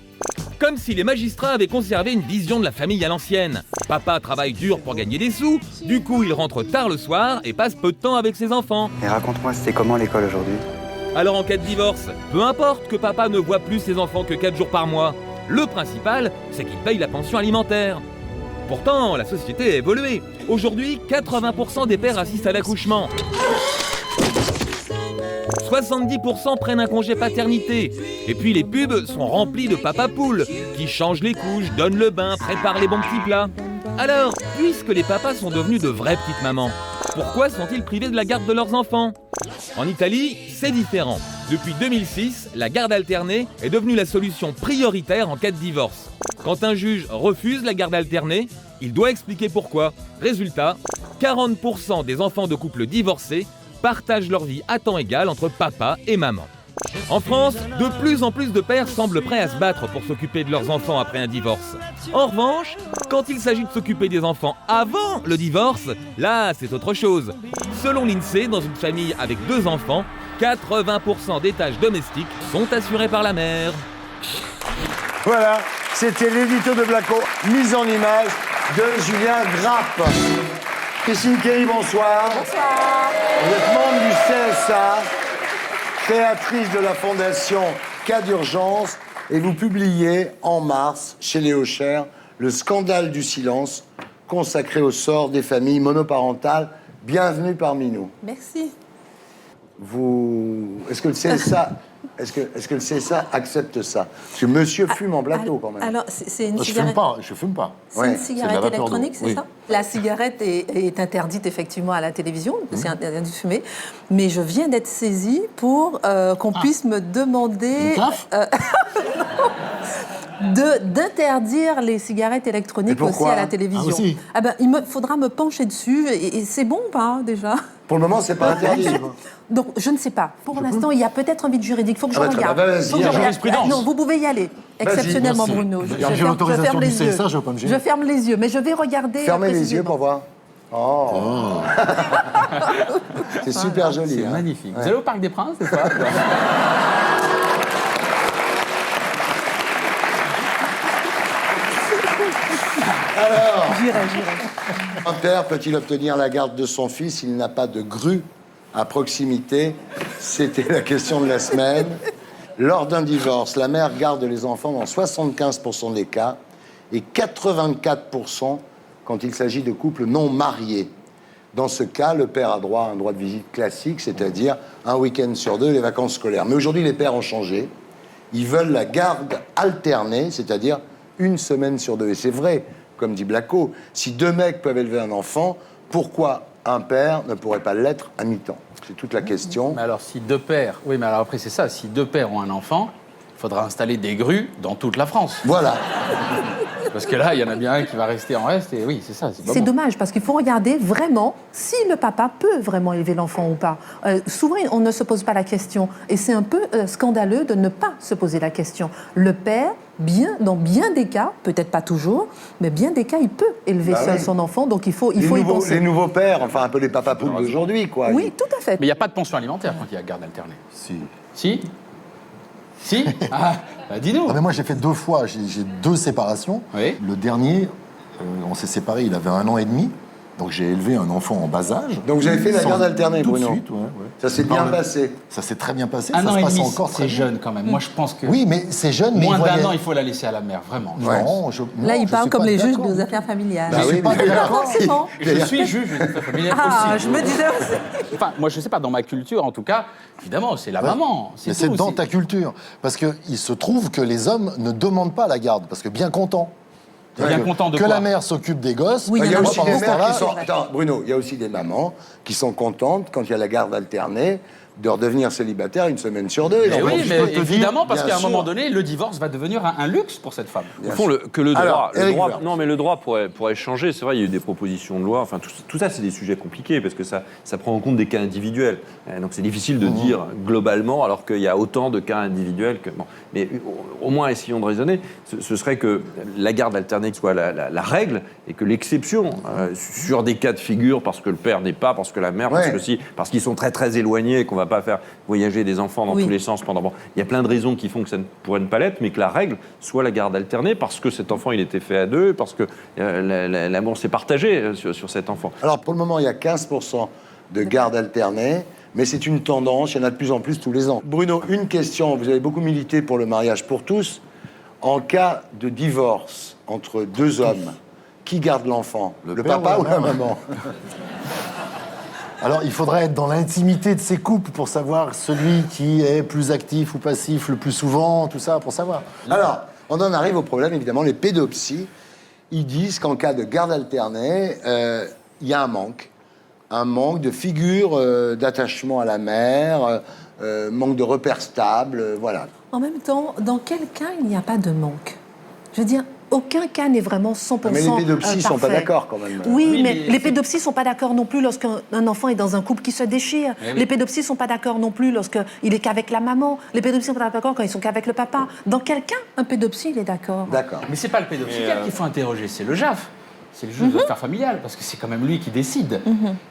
Comme si les magistrats avaient conservé une vision de la famille à l'ancienne. Papa travaille dur pour gagner des sous, du coup il rentre tard le soir et passe peu de temps avec ses enfants. Et raconte-moi, c'était comment l'école aujourd'hui? Alors en cas de divorce, peu importe que papa ne voit plus ses enfants que 4 jours par mois, le principal, c'est qu'il paye la pension alimentaire. Pourtant, la société a évolué. Aujourd'hui, 80% des pères assistent à l'accouchement. 70% prennent un congé paternité. Et puis les pubs sont remplis de papa poules qui changent les couches, donnent le bain, préparent les bons petits plats. Alors, puisque les papas sont devenus de vraies petites mamans, pourquoi sont-ils privés de la garde de leurs enfants? En Italie, c'est différent. Depuis 2006, la garde alternée est devenue la solution prioritaire en cas de divorce. Quand un juge refuse la garde alternée, il doit expliquer pourquoi. Résultat, 40% des enfants de couples divorcés partagent leur vie à temps égal entre papa et maman. En France, de plus en plus de pères semblent prêts à se battre pour s'occuper de leurs enfants après un divorce. En revanche, quand il s'agit de s'occuper des enfants avant le divorce, là, c'est autre chose. Selon l'INSEE, dans une famille avec 2 enfants, 80% des tâches domestiques sont assurées par la mère. Voilà, c'était l'édito de Blacko, mise en image de Julien Grappe. Christine Kelly, bonsoir. Bonsoir. Vous êtes membre du CSA, créatrice de la fondation Cas d'urgence, et vous publiez en mars, chez Léo Cher, Le scandale du silence, consacré au sort des familles monoparentales. Bienvenue parmi nous. Merci. Est-ce que le CSA... Est-ce que le CSA accepte ça? Parce que monsieur fume en plateau, quand même. Alors, c'est une Je cigarette... je fume pas. C'est une cigarette électronique, c'est ça? La cigarette est interdite, effectivement, à la télévision. C'est interdit de fumer. Mais je viens d'être saisie pour qu'on puisse me demander... d'interdire les cigarettes électroniques aussi à la télévision. Il faudra me pencher dessus. Et c'est bon ou pas, déjà? Pour le moment, c'est pas interdit. Donc, je ne sais pas. Pour l'instant, il y a peut-être un vide juridique. Il faut que je regarde. Faut que je regarde. Non, vous pouvez y aller. Exceptionnellement, Bruno. J'ai l'autorisation du CSA, je ne veux pas me gêner. Je ferme les yeux, mais je vais regarder. Fermez les yeux pour voir. Oh. C'est super joli. C'est magnifique. Vous allez au Parc des Princes, c'est ça? Alors, J'irai. un père peut-il obtenir la garde de son fils s'il n'a pas de grue à proximité? C'était la question de la semaine. Lors d'un divorce, la mère garde les enfants dans 75% des cas et 84% quand il s'agit de couples non mariés. Dans ce cas, le père a droit à un droit de visite classique, c'est-à-dire un week-end sur 2, les vacances scolaires. Mais aujourd'hui, les pères ont changé. Ils veulent la garde alternée, c'est-à-dire une semaine sur 2. Et c'est vrai, comme dit Blacko, si 2 mecs peuvent élever un enfant, pourquoi un père ne pourrait pas l'être à mi-temps? C'est toute la question. Mais alors, si 2 pères... Oui, mais alors après, c'est ça. Si 2 pères ont un enfant, il faudra installer des grues dans toute la France. Voilà. Parce que là, il y en a bien un qui va rester en reste. Et oui, c'est ça. C'est dommage, parce qu'il faut regarder vraiment si le papa peut vraiment élever l'enfant ou pas. Souvent, on ne se pose pas la question. Et c'est un peu scandaleux de ne pas se poser la question. Le père, dans bien des cas, peut-être pas toujours, mais bien des cas, il peut élever seul son enfant. Donc il faut y penser. Les nouveaux pères, enfin un peu les papas poules d'aujourd'hui, quoi. Oui, tout à fait. Mais il n'y a pas de pension alimentaire quand il y a garde alternée. Si? Dis-nous. Mais moi, j'ai fait 2 fois. J'ai 2 séparations. Oui. Le dernier, on s'est séparés, il avait 1 an et demi. Donc j'ai élevé un enfant en bas âge. Donc vous avez fait la garde alternée, Bruno? Tout de suite, ouais. Ça s'est bien passé? Ça s'est très bien passé. 1 an ça se et passe demi, encore très c'est bien. jeune quand même. Moi, je pense que... Oui, mais c'est jeune, mais moins d'1 an, il faut la laisser à la mère, vraiment. Non, Là, il je parle suis comme pas les juges d'accord. des affaires familiales. Bah oui, mais Forcément. Je suis juge des affaires familiales aussi. Je me disais aussi. Enfin, moi, je sais pas, dans ma culture, en tout cas, évidemment, c'est la maman. Mais c'est dans ta culture. Parce qu'il se trouve que les hommes ne demandent pas la garde, parce que bien contents. Bien content de que quoi? la mère s'occupe des gosses. Oui, il y a aussi des mères temps-là, qui sont... Attends, Bruno, il y a aussi des mamans qui sont contentes, quand il y a la garde alternée, de redevenir célibataire 1 semaine sur 2. Mais oui, mais peux te évidemment, dire, parce bien qu'à un moment sûr. donné, le divorce va devenir un luxe pour cette femme. Au fond, le Alors, Eric droit, Woerth. non, mais le droit pourrait changer. C'est vrai, il y a eu des propositions de loi. Enfin, tout ça, c'est des sujets compliqués parce que ça prend en compte des cas individuels. Donc, c'est difficile de dire globalement, alors qu'il y a autant de cas individuels que. Bon. Mais au moins, essayons de raisonner. Ce serait que la garde alternée soit la règle et que l'exception, sur des cas de figure, parce que le père n'est pas, parce que la mère, parce qu'ils sont très très éloignés, qu'on va va pas faire voyager des enfants dans tous les sens pendant... Bon, il y a plein de raisons qui font que ça ne pourrait ne pas l'être, mais que la règle soit la garde alternée, parce que cet enfant, il était fait à deux, parce que l'amour s'est partagé sur cet enfant. Alors, pour le moment, il y a 15% de garde alternée, mais c'est une tendance, il y en a de plus en plus tous les ans. Bruno, une question, vous avez beaucoup milité pour le mariage pour tous. En cas de divorce entre deux hommes, qui garde l'enfant? Le papa ou la maman? Alors, il faudrait être dans l'intimité de ces couples pour savoir celui qui est plus actif ou passif le plus souvent, tout ça, pour savoir. Alors, on en arrive au problème, évidemment, les pédopsies. Ils disent qu'en cas de garde alternée, il y a un manque de figure d'attachement à la mère, manque de repères stables, voilà. En même temps, dans quel cas il n'y a pas de manque? Je veux dire, aucun cas n'est vraiment 100% Mais les pédopsies ne sont pas parfait. d'accord quand même. Oui, mais les pédopsies ne sont pas d'accord non plus lorsqu'un enfant est dans un couple qui se déchire. Les pédopsies ne sont pas d'accord non plus lorsqu'il est qu'avec la maman. Les pédopsies ne sont pas d'accord quand ils sont qu'avec le papa. Dans quel cas un pédopsie, il est d'accord? D'accord. Mais c'est pas le pédopsychiatre qu'il faut interroger, c'est le JAF. C'est le juge aux affaires familiales, parce que c'est quand même lui qui décide.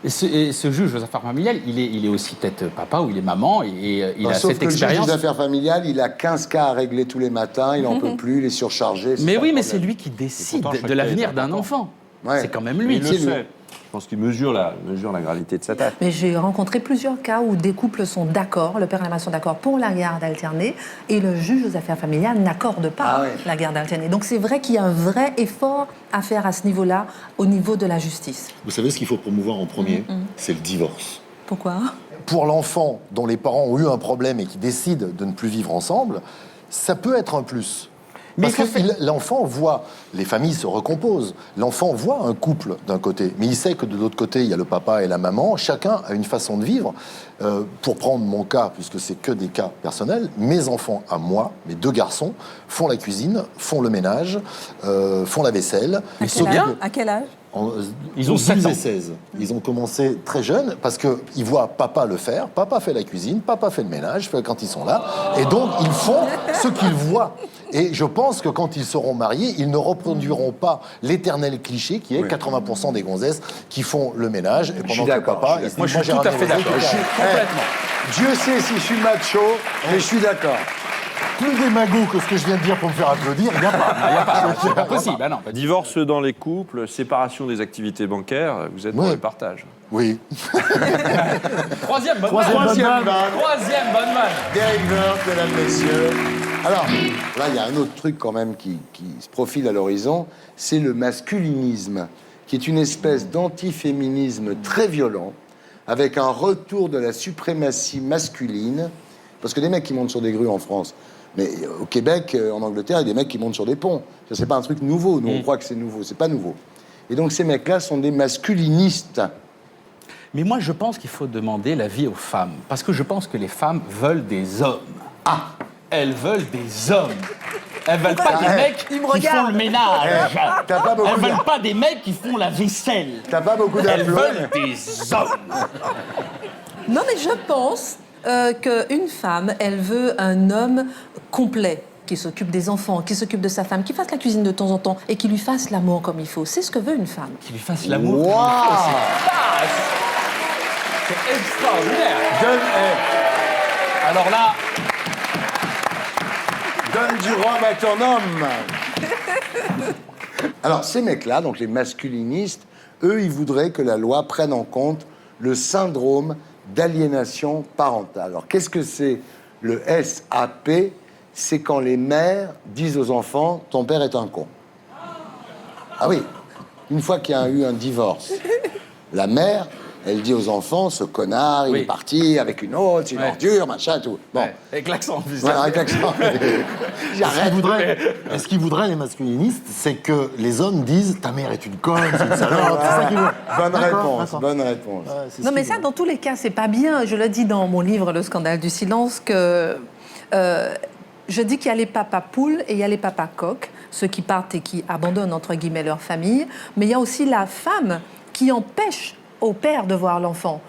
Et ce juge aux affaires familiales, il est aussi peut-être papa ou il est maman, et il a sauf cette que expérience. Le juge des affaires familiales, il a 15 cas à régler tous les matins, il n'en peut plus, il est surchargé. Mais oui, mais c'est lui qui décide de l'avenir d'un enfant. Ouais. C'est quand même lui. Il le sait. Je pense qu'il mesure la gravité de sa tâche. Mais j'ai rencontré plusieurs cas où des couples sont d'accord, le père et la mère sont d'accord pour la garde alternée, et le juge aux affaires familiales n'accorde pas la garde alternée. Donc c'est vrai qu'il y a un vrai effort à faire à ce niveau-là, au niveau de la justice. Vous savez ce qu'il faut promouvoir en premier? C'est le divorce. Pourquoi? Pour l'enfant dont les parents ont eu un problème et qui décident de ne plus vivre ensemble, ça peut être un plus. Mais Parce que l'enfant voit, les familles se recomposent, l'enfant voit un couple d'un côté, mais il sait que de l'autre côté, il y a le papa et la maman, chacun a une façon de vivre. Pour prendre mon cas, puisque c'est que des cas personnels, mes enfants à moi, mes deux garçons, font la cuisine, font le ménage, font la vaisselle. À quel âge? Ils ont 12 et 16. Ils ont commencé très jeunes parce qu'ils voient papa le faire. Papa fait la cuisine, papa fait le ménage quand ils sont là. Et donc, ils font ce qu'ils voient. Et je pense que quand ils seront mariés, ils ne reproduiront pas l'éternel cliché qui est 80% des gonzesses qui font le ménage. Et pendant que papa... Moi, je suis tout à fait d'accord. Complètement. Dieu sait si je suis macho, mais je suis d'accord. Plus démago que ce que je viens de dire pour me faire applaudir, il n'y a pas. Il n'y a pas. C'est pas possible. Ah non. Divorce dans les couples, séparation des activités bancaires, vous êtes pour le partage. Oui. Troisième bonne vanne. Derek Burt, mesdames, messieurs. Alors, là, il y a un autre truc quand même qui se profile à l'horizon, c'est le masculinisme, qui est une espèce d'antiféminisme très violent, avec un retour de la suprématie masculine. Parce que des mecs qui montent sur des grues en France, mais au Québec, en Angleterre, il y a des mecs qui montent sur des ponts. Ça, c'est pas un truc nouveau. Nous, on croit que c'est nouveau. C'est pas nouveau. Et donc, ces mecs-là sont des masculinistes. Mais moi, je pense qu'il faut demander l'avis aux femmes. Parce que je pense que les femmes veulent des hommes. Ah! Elles veulent des hommes. Elles veulent pas des mecs qui font le ménage. Elles veulent pas des mecs qui font la vaisselle. T'as pas beaucoup Elles d'applaudissements. veulent des hommes. Non, mais je pense qu'une femme, elle veut un homme complet, qui s'occupe des enfants, qui s'occupe de sa femme, qui fasse la cuisine de temps en temps et qui lui fasse l'amour comme il faut. C'est ce que veut une femme. Qui lui fasse l'amour. Wow. C'est extraordinaire. Alors là, Donne du rhum à ton homme. Alors, ces mecs-là, donc les masculinistes, eux, ils voudraient que la loi prenne en compte le syndrome d'aliénation parentale. Alors, qu'est-ce que c'est le SAP? C'est quand les mères disent aux enfants « ton père est un con ». Ah oui, une fois qu'il y a eu un divorce, la mère, elle dit aux enfants « ce connard, il est parti avec une autre, c'est une ordure, machin, tout ». Bon. avec l'accent en plus. Voilà, avec l'accent. J'arrête. Ce qu'ils voudraient, les masculinistes, c'est que les hommes disent ta mère est une conne, c'est une salope. C'est ça qu'ils veulent. Bonne réponse, bonne réponse. Non, mais ça, dans tous les cas, c'est pas bien. Je le dis dans mon livre, Le scandale du silence, que je dis qu'il y a les papas poules et il y a les papas coqs, ceux qui partent et qui abandonnent, entre guillemets, leur famille. Mais il y a aussi la femme qui empêche au père de voir l'enfant,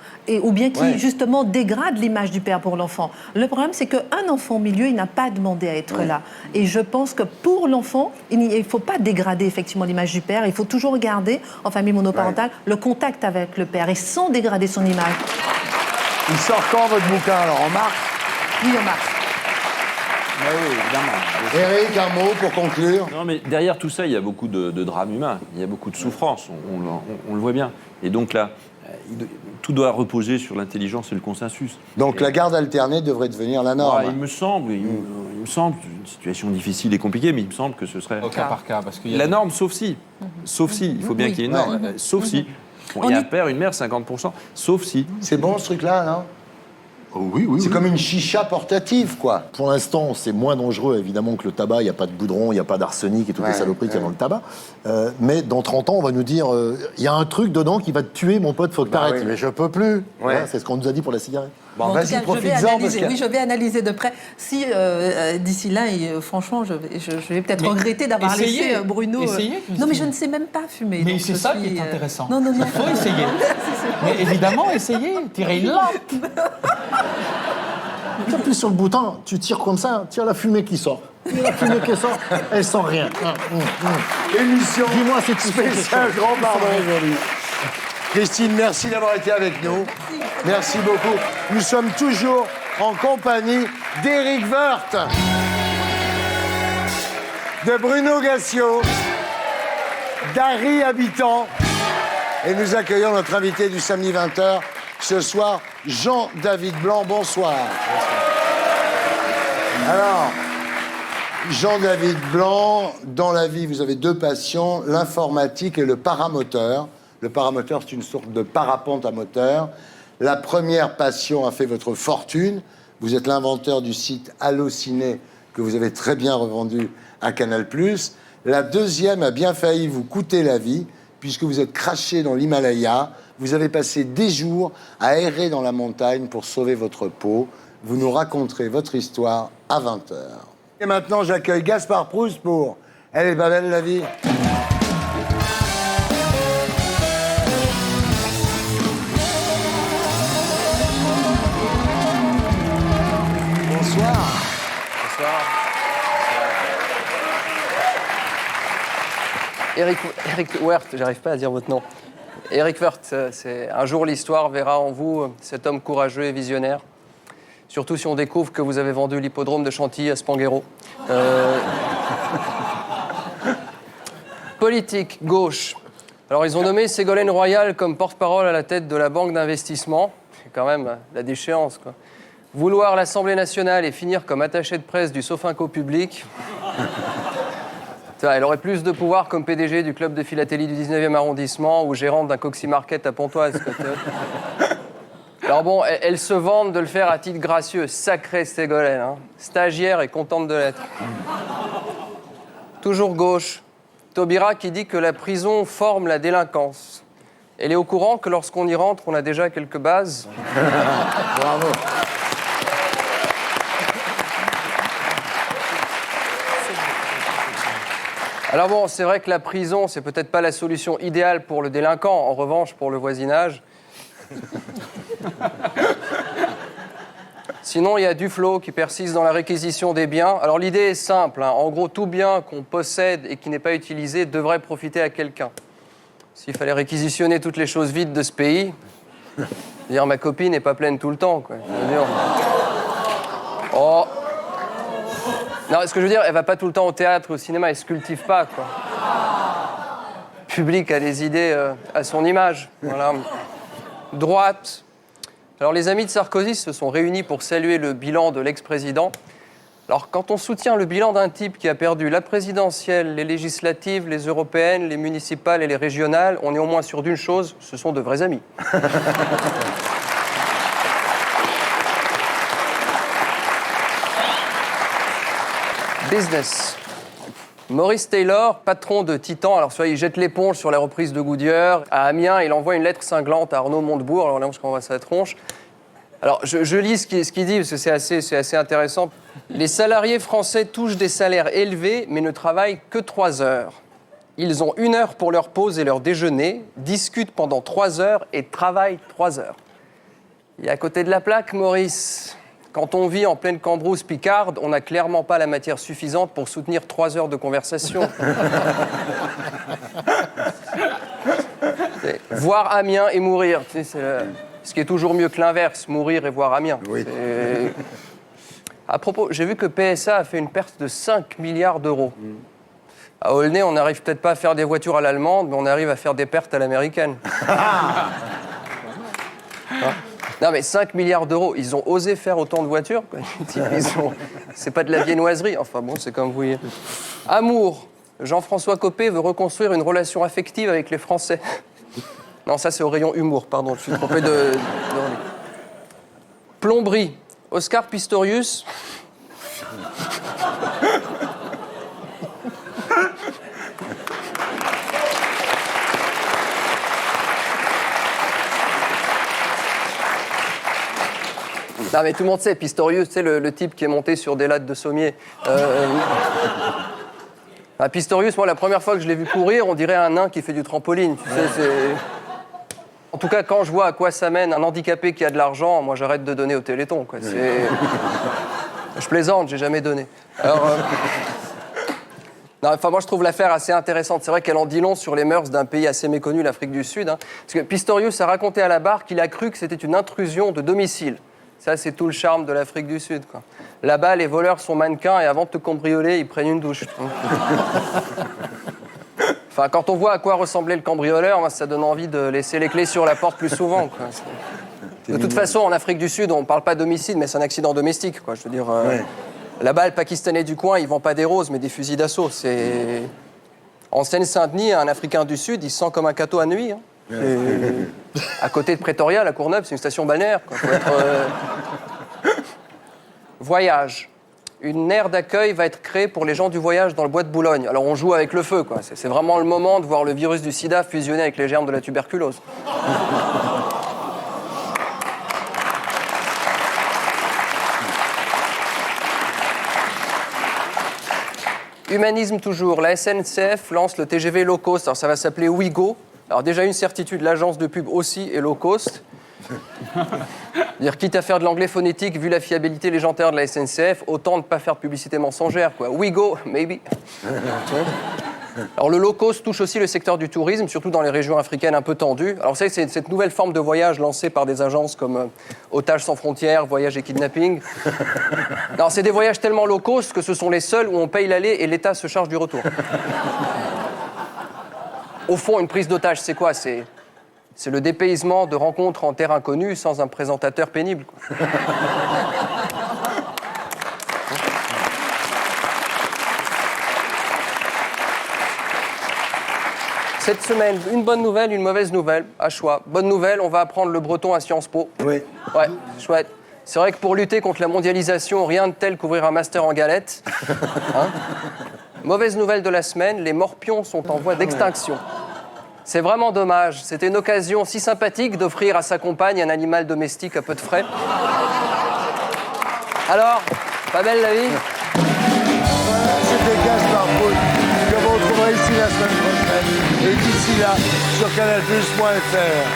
ou bien qui, justement, dégrade l'image du père pour l'enfant. Le problème, c'est qu'un enfant au milieu, il n'a pas demandé à être là. Et je pense que pour l'enfant, il ne faut pas dégrader, effectivement, l'image du père. Il faut toujours garder, en famille monoparentale, le contact avec le père, et sans dégrader son image. Il sort quand votre bouquin alors? En mars? Oui, en mars. Oui, évidemment. Eric, un mot pour conclure. Non, mais derrière tout ça, il y a beaucoup de drames humains, il y a beaucoup de souffrances, on le voit bien. Et donc là, tout doit reposer sur l'intelligence et le consensus. Donc la garde alternée devrait devenir la norme. Il me semble, une situation difficile et compliquée, mais il me semble que ce serait Au cas par cas, parce qu'il y a la norme, sauf si, il faut bien qu'il y ait une norme, sauf si. Bon, il y a un père, une mère, 50%, sauf si. C'est bon ce truc-là, non? Oui. C'est comme une chicha portative, quoi. Pour l'instant, c'est moins dangereux, évidemment, que le tabac. Il n'y a pas de goudron, il n'y a pas d'arsenic et toutes les saloperies qu'il y a dans le tabac. Mais dans 30 ans, on va nous dire il y a un truc dedans qui va te tuer, mon pote, faut que t'arrêtes. oui. Mais je peux plus. Ouais. Voilà, c'est ce qu'on nous a dit pour la cigarette. Bon, En tout vas-y, cas, profites-en. Parce que... Oui, je vais analyser de près. Si d'ici là, franchement, je vais peut-être Mais regretter d'avoir essayez, laissé Bruno. essayez, non, mais je ne sais même pas fumer. Mais donc c'est je ça suis, qui est intéressant. Non. Il faut essayer. Mais évidemment, essayez. Tirez une lampe. Tu appuies sur le bouton, tu tires comme ça, tire la fumée qui sort. Et la fumée qui sort, elle sent rien. Émission Dis-moi, c'est tout spéciale Grand Pardon aujourd'hui. Christine, merci d'avoir été avec nous. Merci beaucoup. Nous sommes toujours en compagnie d'Éric Woerth, de Bruno Gassio, d'Harry Habitant. Et nous accueillons notre invité du samedi 20h, ce soir, Jean-David Blanc. Bonsoir. Alors, Jean-David Blanc, dans la vie, vous avez deux passions, l'informatique et le paramoteur. Le paramoteur, c'est une sorte de parapente à moteur. La première passion a fait votre fortune. Vous êtes l'inventeur du site Allociné, que vous avez très bien revendu à Canal+. La deuxième a bien failli vous coûter la vie, puisque vous êtes craché dans l'Himalaya. Vous avez passé des jours à errer dans la montagne pour sauver votre peau. Vous nous raconterez votre histoire à 20h. Et maintenant, j'accueille Gaspard Proust pour « Elle est pas belle, la vie ». Bonsoir. Eric Woerth, j'arrive pas à dire votre nom. Eric Woerth, c'est un jour l'histoire verra en vous cet homme courageux et visionnaire. Surtout si on découvre que vous avez vendu l'hippodrome de Chantilly à Spanghero. Politique, gauche. Alors ils ont nommé Ségolène Royal comme porte-parole à la tête de la banque d'investissement. C'est quand même la déchéance, quoi. Vouloir l'Assemblée nationale et finir comme attaché de presse du Sofinco public. Elle aurait plus de pouvoir comme PDG du club de philatélie du 19e arrondissement ou gérante d'un Coxy Market à Pontoise. Alors bon, elle se vante de le faire à titre gracieux. Sacrée Ségolène, hein. Stagiaire et contente de l'être. Toujours gauche. Taubira qui dit que la prison forme la délinquance. Elle est au courant que lorsqu'on y rentre, on a déjà quelques bases. Bravo. Alors bon, c'est vrai que la prison, c'est peut-être pas la solution idéale pour le délinquant. En revanche, pour le voisinage... Sinon, il y a Duflo qui persiste dans la réquisition des biens. Alors l'idée est simple, hein. En gros, tout bien qu'on possède et qui n'est pas utilisé devrait profiter à quelqu'un. S'il fallait réquisitionner toutes les choses vides de ce pays, dire ma copine n'est pas pleine tout le temps, quoi. Oh. Non, ce que je veux dire, elle va pas tout le temps au théâtre, au cinéma, elle se cultive pas, quoi. Le public a des idées à son image. Voilà. Droite. Alors les amis de Sarkozy se sont réunis pour saluer le bilan de l'ex-président. Alors quand on soutient le bilan d'un type qui a perdu la présidentielle, les législatives, les européennes, les municipales et les régionales, on est au moins sûr d'une chose, ce sont de vrais amis. Business. Maurice Taylor, patron de Titan, alors soit il jette l'éponge sur la reprise de Goodyear. À Amiens, il envoie une lettre cinglante à Arnaud Montebourg. Alors là, on voit sa tronche. Alors, je lis ce qu'il dit, parce que c'est assez intéressant. Les salariés français touchent des salaires élevés, mais ne travaillent que 3 heures. Ils ont 1 heure pour leur pause et leur déjeuner, discutent pendant 3 heures et travaillent 3 heures. Et à côté de la plaque, Maurice... Quand on vit en pleine Cambrousse picarde, on n'a clairement pas la matière suffisante pour soutenir 3 heures de conversation. Voir Amiens et mourir, tu sais, Ce qui est toujours mieux que l'inverse, mourir et voir Amiens. Oui. À propos, j'ai vu que PSA a fait une perte de 5 milliards d'euros. À Aulnay, on n'arrive peut-être pas à faire des voitures à l'allemande, mais on arrive à faire des pertes à l'américaine. Non, mais 5 milliards d'euros, ils ont osé faire autant de voitures, quoi. C'est pas de la viennoiserie. Enfin bon, c'est comme vous voyez. Amour. Jean-François Copé veut reconstruire une relation affective avec les Français. Non, ça c'est au rayon humour, pardon, je suis trompé de... Plomberie. Oscar Pistorius. Non mais tout le monde sait, Pistorius, c'est le type qui est monté sur des lattes de sommier. Pistorius, moi la première fois que je l'ai vu courir, on dirait un nain qui fait du trampoline. Tu sais, en tout cas, quand je vois à quoi ça mène un handicapé qui a de l'argent, moi j'arrête de donner au Téléthon, quoi. Je plaisante, j'ai jamais donné. Alors, non, enfin, moi je trouve l'affaire assez intéressante. C'est vrai qu'elle en dit long sur les mœurs d'un pays assez méconnu, l'Afrique du Sud. Hein. Parce que Pistorius a raconté à la barre qu'il a cru que c'était une intrusion de domicile. Ça, c'est tout le charme de l'Afrique du Sud, quoi. Là-bas, les voleurs sont mannequins et avant de te cambrioler, ils prennent une douche. Enfin, quand on voit à quoi ressemblait le cambrioleur, moi, ça donne envie de laisser les clés sur la porte plus souvent, quoi. De toute façon, en Afrique du Sud, on ne parle pas d'homicide, mais c'est un accident domestique, quoi. Je veux dire, là-bas, le Pakistanais du coin, il vend pas des roses, mais des fusils d'assaut. C'est... En Seine-Saint-Denis, un Africain du Sud, il se sent comme un cateau à nuit. Hein. À côté de Pretoria, la Courneuve, c'est une station balnéaire, quoi. Faut être, Voyage. Une aire d'accueil va être créée pour les gens du voyage dans le bois de Boulogne. Alors on joue avec le feu, quoi. C'est vraiment le moment de voir le virus du sida fusionner avec les germes de la tuberculose. Humanisme toujours. La SNCF lance le TGV low cost. Alors ça va s'appeler Ouigo. Alors déjà une certitude, l'agence de pub aussi est low cost. Dire quitte à faire de l'anglais phonétique, vu la fiabilité légendaire de la SNCF, autant ne pas faire de publicité mensongère, quoi. We go, maybe. Alors le low cost touche aussi le secteur du tourisme, surtout dans les régions africaines un peu tendues. Alors c'est cette nouvelle forme de voyage lancée par des agences comme Otages sans frontières, Voyage et Kidnapping. Alors c'est des voyages tellement low cost que ce sont les seuls où on paye l'aller et l'État se charge du retour. Au fond, une prise d'otage, c'est quoi ? C'est le dépaysement de rencontres en terre inconnue sans un présentateur pénible, quoi. Cette semaine, une bonne nouvelle, une mauvaise nouvelle, à choix. Bonne nouvelle, on va apprendre le breton à Sciences Po. Oui. Ouais, chouette. C'est vrai que pour lutter contre la mondialisation, rien de tel qu'ouvrir un master en galette. Hein ? Mauvaise nouvelle de la semaine, les morpions sont en voie d'extinction. C'est vraiment dommage. C'était une occasion si sympathique d'offrir à sa compagne un animal domestique à peu de frais. Alors, pas belle la vie ? C'était Gaspard Proust, que vous retrouverez ici la semaine prochaine. Et d'ici là, sur canalplus.fr.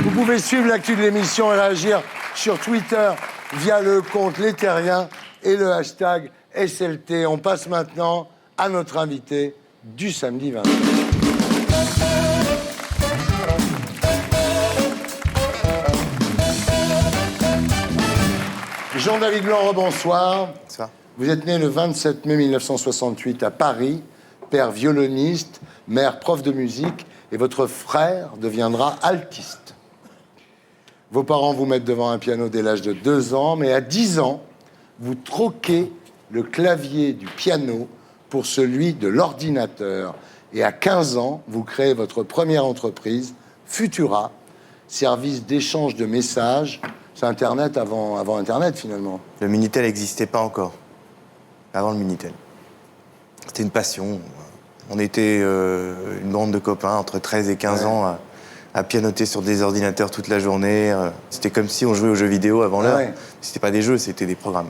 Vous pouvez suivre l'actu de l'émission et réagir sur Twitter via le compte Les Terriens et le hashtag SLT. On passe maintenant à notre invité du samedi 20. Jean-David Blanc, bonsoir. Ça. Vous êtes né le 27 mai 1968 à Paris, père violoniste, mère prof de musique, et votre frère deviendra altiste. Vos parents vous mettent devant un piano dès l'âge de 2 ans, mais à 10 ans, vous troquez le clavier du piano pour celui de l'ordinateur. Et à 15 ans, vous créez votre première entreprise, Futura, service d'échange de messages. C'est Internet avant Internet, finalement. Le Minitel n'existait pas encore, avant le Minitel. C'était une passion. On était une bande de copains entre 13 et 15 ans à pianoter sur des ordinateurs toute la journée. C'était comme si on jouait aux jeux vidéo avant l'heure. Ouais. C'était pas des jeux, c'était des programmes.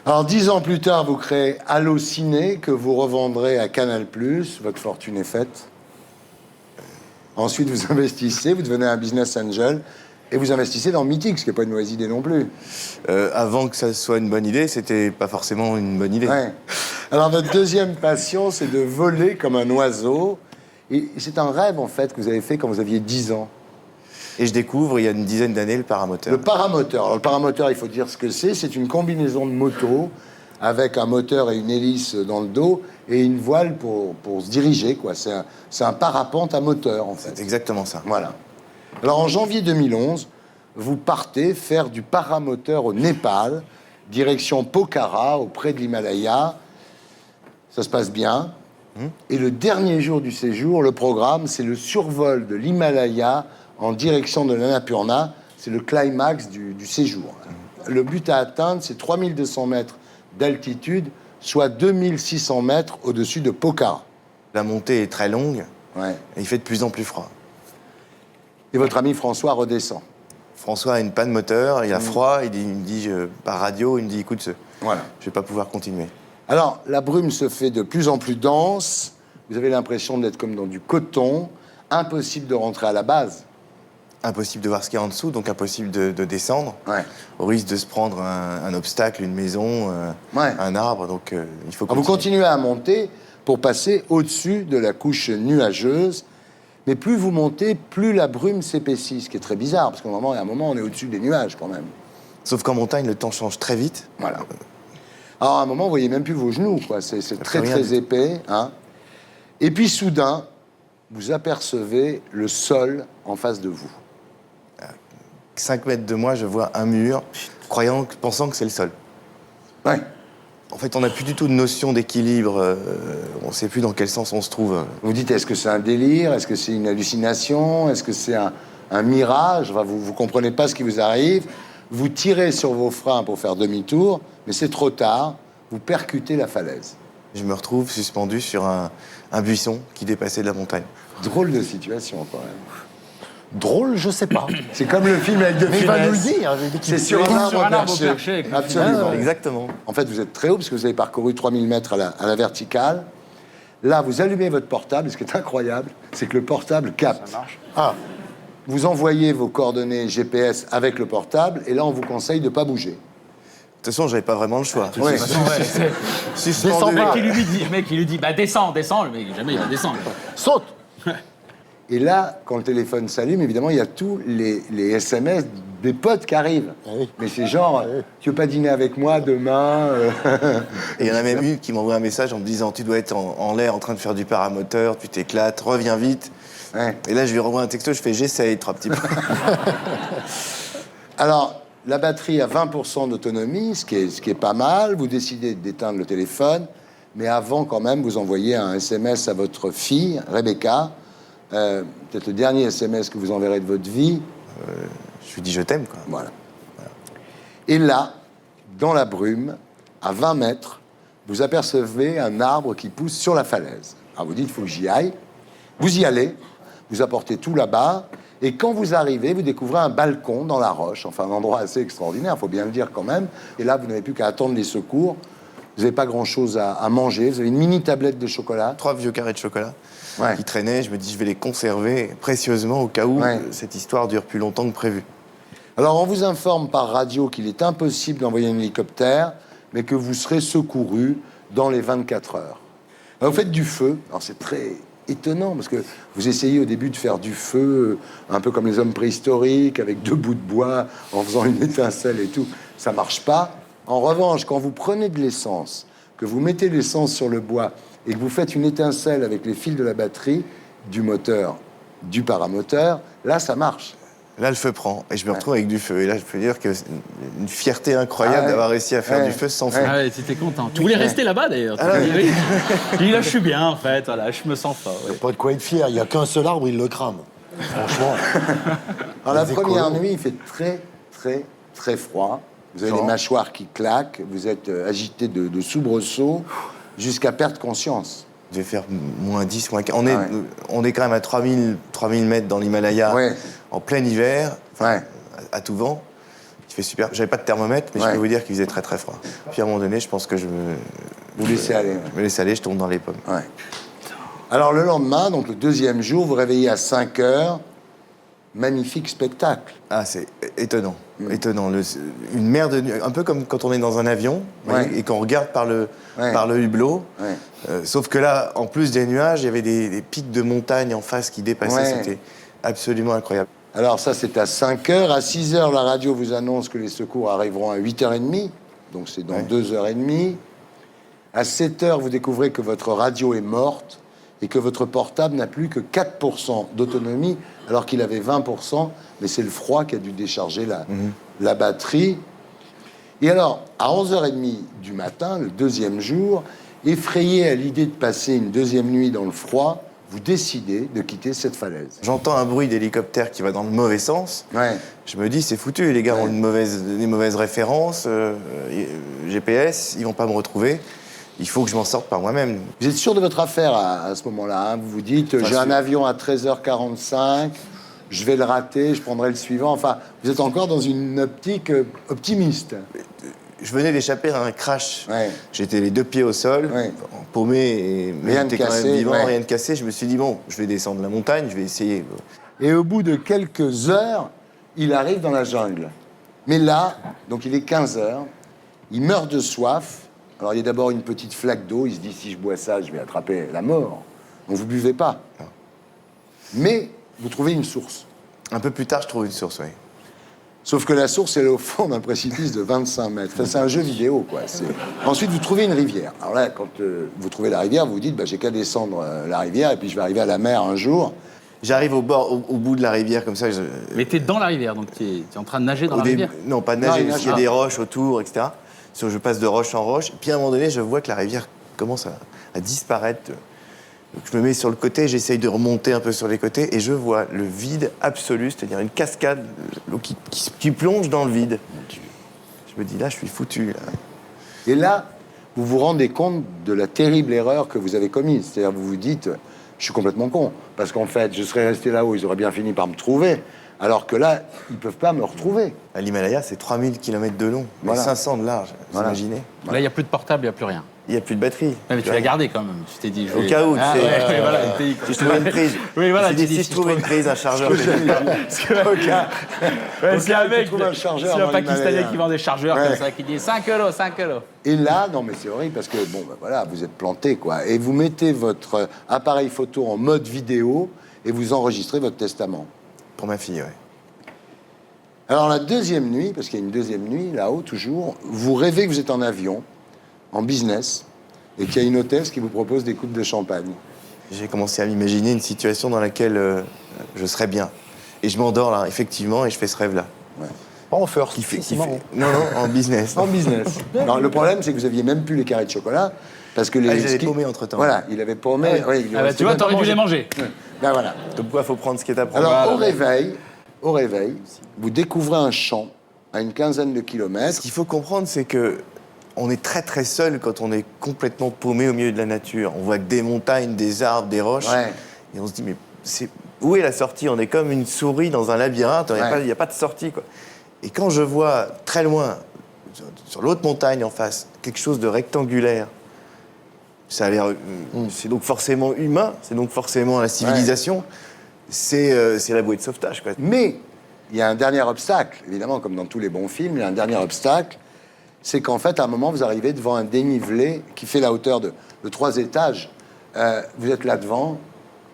Alors, 10 ans plus tard, vous créez Allociné, que vous revendrez à Canal+. Votre fortune est faite. Ensuite, vous investissez, vous devenez un business angel. Et vous investissez dans Mythique, ce qui n'est pas une mauvaise idée non plus. Avant que ça soit une bonne idée, c'était pas forcément une bonne idée. Ouais. Alors, votre deuxième passion, c'est de voler comme un oiseau. Et c'est un rêve, en fait, que vous avez fait quand vous aviez 10 ans. Et je découvre, il y a une dizaine d'années, le paramoteur. Le paramoteur. Alors, le paramoteur, il faut dire ce que c'est. C'est une combinaison de motos avec un moteur et une hélice dans le dos et une voile pour se diriger, quoi. C'est un parapente à moteur, en fait. C'est exactement ça. Voilà. Alors, en janvier 2011, vous partez faire du paramoteur au Népal, direction Pokhara, auprès de l'Himalaya. Ça se passe bien. Et le dernier jour du séjour, le programme, c'est le survol de l'Himalaya en direction de l'Annapurna. C'est le climax du séjour. Le but à atteindre, c'est 3200 mètres d'altitude, soit 2600 mètres au-dessus de Pokhara. La montée est très longue, et il fait de plus en plus froid. Et votre ami François redescend. François a une panne moteur, il a froid, il me dit par radio, il me dit écoute, voilà. Je vais pas pouvoir continuer. Alors, la brume se fait de plus en plus dense, vous avez l'impression d'être comme dans du coton, impossible de rentrer à la base. Impossible de voir ce qu'il y a en dessous, donc impossible de descendre, au risque de se prendre un obstacle, une maison, un arbre, donc il faut continuer. Vous continuez à monter pour passer au-dessus de la couche nuageuse, mais plus vous montez, plus la brume s'épaissit, ce qui est très bizarre, parce qu'à un moment, on est au-dessus des nuages quand même. Sauf qu'en montagne, le temps change très vite. Voilà. Alors à un moment, vous voyez même plus vos genoux, quoi. C'est très très épais, hein. Et puis soudain, vous apercevez le sol en face de vous. 5 mètres de moi, je vois un mur, pensant que c'est le sol. Ouais. En fait, on n'a plus du tout de notion d'équilibre. On ne sait plus dans quel sens on se trouve. Vous dites, est-ce que c'est un délire? Est-ce que c'est une hallucination? Est-ce que c'est un mirage? Enfin, vous ne comprenez pas ce qui vous arrive. Vous tirez sur vos freins pour faire demi-tour, mais c'est trop tard. Vous percutez la falaise. Je me retrouve suspendu sur un buisson qui dépassait de la montagne. Drôle de situation, quand même. Drôle, je sais pas. C'est comme le film avec De Funès. Mais il va nous le dire. C'est sur un arbre perché. Absolument. Exactement. En fait, vous êtes très haut, parce que vous avez parcouru 3000 mètres à la verticale. Là, vous allumez votre portable, et ce qui est incroyable, c'est que le portable capte. Ça marche. Vous envoyez vos coordonnées GPS avec le portable, et là, on vous conseille de ne pas bouger. De toute façon, j'avais pas vraiment le choix. Oui. Le mec, il lui dit, bah descends, le mec, jamais il va descendre. Saute. Et là, quand le téléphone s'allume, évidemment, il y a tous les SMS des potes qui arrivent. Mais c'est genre, tu veux pas dîner avec moi demain? Et il y en a même une qui m'envoie un message en me disant, tu dois être en l'air en train de faire du paramoteur, tu t'éclates, reviens vite. Et là, je lui renvoie un texto, je fais, j'essaye 3 petits points. Alors, la batterie a 20% d'autonomie, ce qui est pas mal. Vous décidez d'éteindre le téléphone, mais avant, quand même, vous envoyez un SMS à votre fille, Rebecca. Peut-être le dernier SMS que vous enverrez de votre vie. Je lui dis je t'aime, quoi. Voilà. Et là, dans la brume, à 20 mètres, vous apercevez un arbre qui pousse sur la falaise. Alors vous dites, il faut que j'y aille. Vous y allez, vous apportez tout là-bas, et quand vous arrivez, vous découvrez un balcon dans la roche, enfin un endroit assez extraordinaire, il faut bien le dire quand même. Et là, vous n'avez plus qu'à attendre les secours. Vous n'avez pas grand-chose à manger, vous avez une mini tablette de chocolat. 3 vieux carrés de chocolat qui traînaient, je me dis je vais les conserver précieusement au cas où cette histoire dure plus longtemps que prévu. Alors on vous informe par radio qu'il est impossible d'envoyer un hélicoptère, mais que vous serez secouru dans les 24 heures. Alors, vous faites du feu, alors c'est très étonnant, parce que vous essayez au début de faire du feu, un peu comme les hommes préhistoriques, avec 2 bouts de bois, en faisant une étincelle et tout. Ça marche pas. En revanche, quand vous prenez de l'essence, que vous mettez l'essence sur le bois et que vous faites une étincelle avec les fils de la batterie, du moteur, du paramoteur, là, ça marche. Là, le feu prend, et je me retrouve avec du feu. Et là, je peux dire que c'est une fierté incroyable d'avoir réussi à faire du feu sans feu. Ah ouais, t'étais content. Tu voulais rester là-bas, d'ailleurs. Oui, là, je suis bien, en fait. Voilà, je me sens fort. Il n'y a pas de quoi être fier. Il n'y a qu'un seul arbre, il le crame. Franchement. Alors, la première nuit, il fait très, très, très froid. Vous avez les mâchoires qui claquent, vous êtes agité de soubresauts jusqu'à perdre conscience. Je vais faire moins 10, moins 15. On est quand même à 3000 mètres dans l'Himalaya, en plein hiver, à tout vent. Il fait super. J'avais pas de thermomètre, mais je peux vous dire qu'il faisait très très froid. Puis à un moment donné, je pense que je me... Vous laissez aller. Je me laisse aller, je tombe dans les pommes. Alors le lendemain, donc le deuxième jour, vous réveillez à 5 heures. Magnifique spectacle. Ah, c'est étonnant. Étonnant. Une mer de nuit, un peu comme quand on est dans un avion et qu'on regarde par le hublot. Sauf que là, en plus des nuages, il y avait des pics de montagne en face qui dépassaient. C'était absolument incroyable. Alors ça, c'est à 5 heures. À 6 heures, la radio vous annonce que les secours arriveront à 8h30. Donc c'est dans 2h30. À 7 heures, vous découvrez que votre radio est morte et que votre portable n'a plus que 4% d'autonomie, alors qu'il avait 20%. Mais c'est le froid qui a dû décharger la batterie. Et alors, à 11h30 du matin, le deuxième jour, effrayé à l'idée de passer une deuxième nuit dans le froid, vous décidez de quitter cette falaise. J'entends un bruit d'hélicoptère qui va dans le mauvais sens. Ouais. Je me dis, c'est foutu, les gars ont des mauvaises références, GPS, ils vont pas me retrouver. Il faut que je m'en sorte par moi-même. Vous êtes sûr de votre affaire à ce moment-là, hein? Vous vous dites, j'ai un avion à 13h45, je vais le rater, je prendrai le suivant. Enfin, vous êtes encore dans une optique optimiste. Je venais d'échapper à un crash. Ouais. J'étais les deux pieds au sol, paumé, mais Rien de j'étais quand cassé, même vivant, rien de cassé. Je me suis dit, bon, je vais descendre la montagne, je vais essayer. Et au bout de quelques heures, il arrive dans la jungle. Mais là, donc il est 15h, il meurt de soif. Alors il y a d'abord une petite flaque d'eau, il se dit, si je bois ça, je vais attraper la mort. Donc vous buvez pas. Mais vous trouvez une source. Un peu plus tard, je trouve une source, oui. Sauf que la source, elle est au fond d'un précipice de 25 mètres. Enfin, c'est un jeu vidéo, quoi. Ensuite, vous trouvez une rivière. Alors là, quand vous trouvez la rivière, vous vous dites, bah, j'ai qu'à descendre la rivière et puis je vais arriver à la mer un jour. J'arrive au bout de la rivière, comme ça. Mais t'es dans la rivière, donc t'es en train de nager dans la rivière? Non, pas de nager, parce qu'il y a des roches autour, etc. Je passe de roche en roche. Puis à un moment donné, je vois que la rivière commence à disparaître. Donc, je me mets sur le côté, j'essaye de remonter un peu sur les côtés, et je vois le vide absolu, c'est-à-dire une cascade l'eau qui plonge dans le vide. Je me dis, là, je suis foutu. Là. Et là, vous vous rendez compte de la terrible erreur que vous avez commise. C'est-à-dire, vous vous dites, je suis complètement con. Parce qu'en fait, je serais resté là-haut, ils auraient bien fini par me trouver. Alors que là, ils ne peuvent pas me retrouver. À l'Himalaya, c'est 3000 km de long, mais 500 de large, vous imaginez. Là, il n'y a plus de portable, il n'y a plus rien. Il n'y a plus de batterie. Mais tu l'as gardé quand même. Tu t'es dit. Au cas où, tu sais. Voilà, si je trouvais une prise. Oui, voilà. Tu dis, si je trouve une prise, un chargeur. C'est un mec. C'est un Pakistanais qui vend des chargeurs comme ça, qui dit 5 euros, 5 euros. Et là, non, mais c'est horrible parce que, bon, ben voilà, vous êtes planté, quoi. Et vous mettez votre appareil photo en mode vidéo et vous enregistrez votre testament. Pour ma fille, oui. Alors, la deuxième nuit, parce qu'il y a une deuxième nuit, là-haut, toujours, vous rêvez que vous êtes en avion, en business, et qu'il y a une hôtesse qui vous propose des coupes de champagne. J'ai commencé à m'imaginer une situation dans laquelle je serais bien. Et je m'endors, là, effectivement, et je fais ce rêve-là. Ouais. Pas en first, c'est marrant. Non, en business. En business. Non, le problème, c'est que vous aviez même plus les carrés de chocolat, parce que les... j'avais paumé entre-temps. Voilà, il avait paumé. Ah, ouais. Tu vois, t'aurais dû les manger. Ouais. Ben voilà. Donc, il faut prendre ce qui est à prendre. Alors, au réveil, vous découvrez un champ à une quinzaine de kilomètres. Ce qu'il faut comprendre, c'est que on est très très seul quand on est complètement paumé au milieu de la nature. On voit que des montagnes, des arbres, des roches. Ouais. Et on se dit, mais où est la sortie? On est comme une souris dans un labyrinthe, il n'y a pas de sortie, quoi. Et quand je vois très loin, sur l'autre montagne en face, quelque chose de rectangulaire, ça a l'air... C'est donc forcément humain, c'est donc forcément la civilisation. C'est la bouée de sauvetage, quoi. Mais il y a un dernier obstacle, évidemment, comme dans tous les bons films, il y a un dernier obstacle, c'est qu'en fait, à un moment, vous arrivez devant un dénivelé qui fait la hauteur de 3 étages. Vous êtes là devant,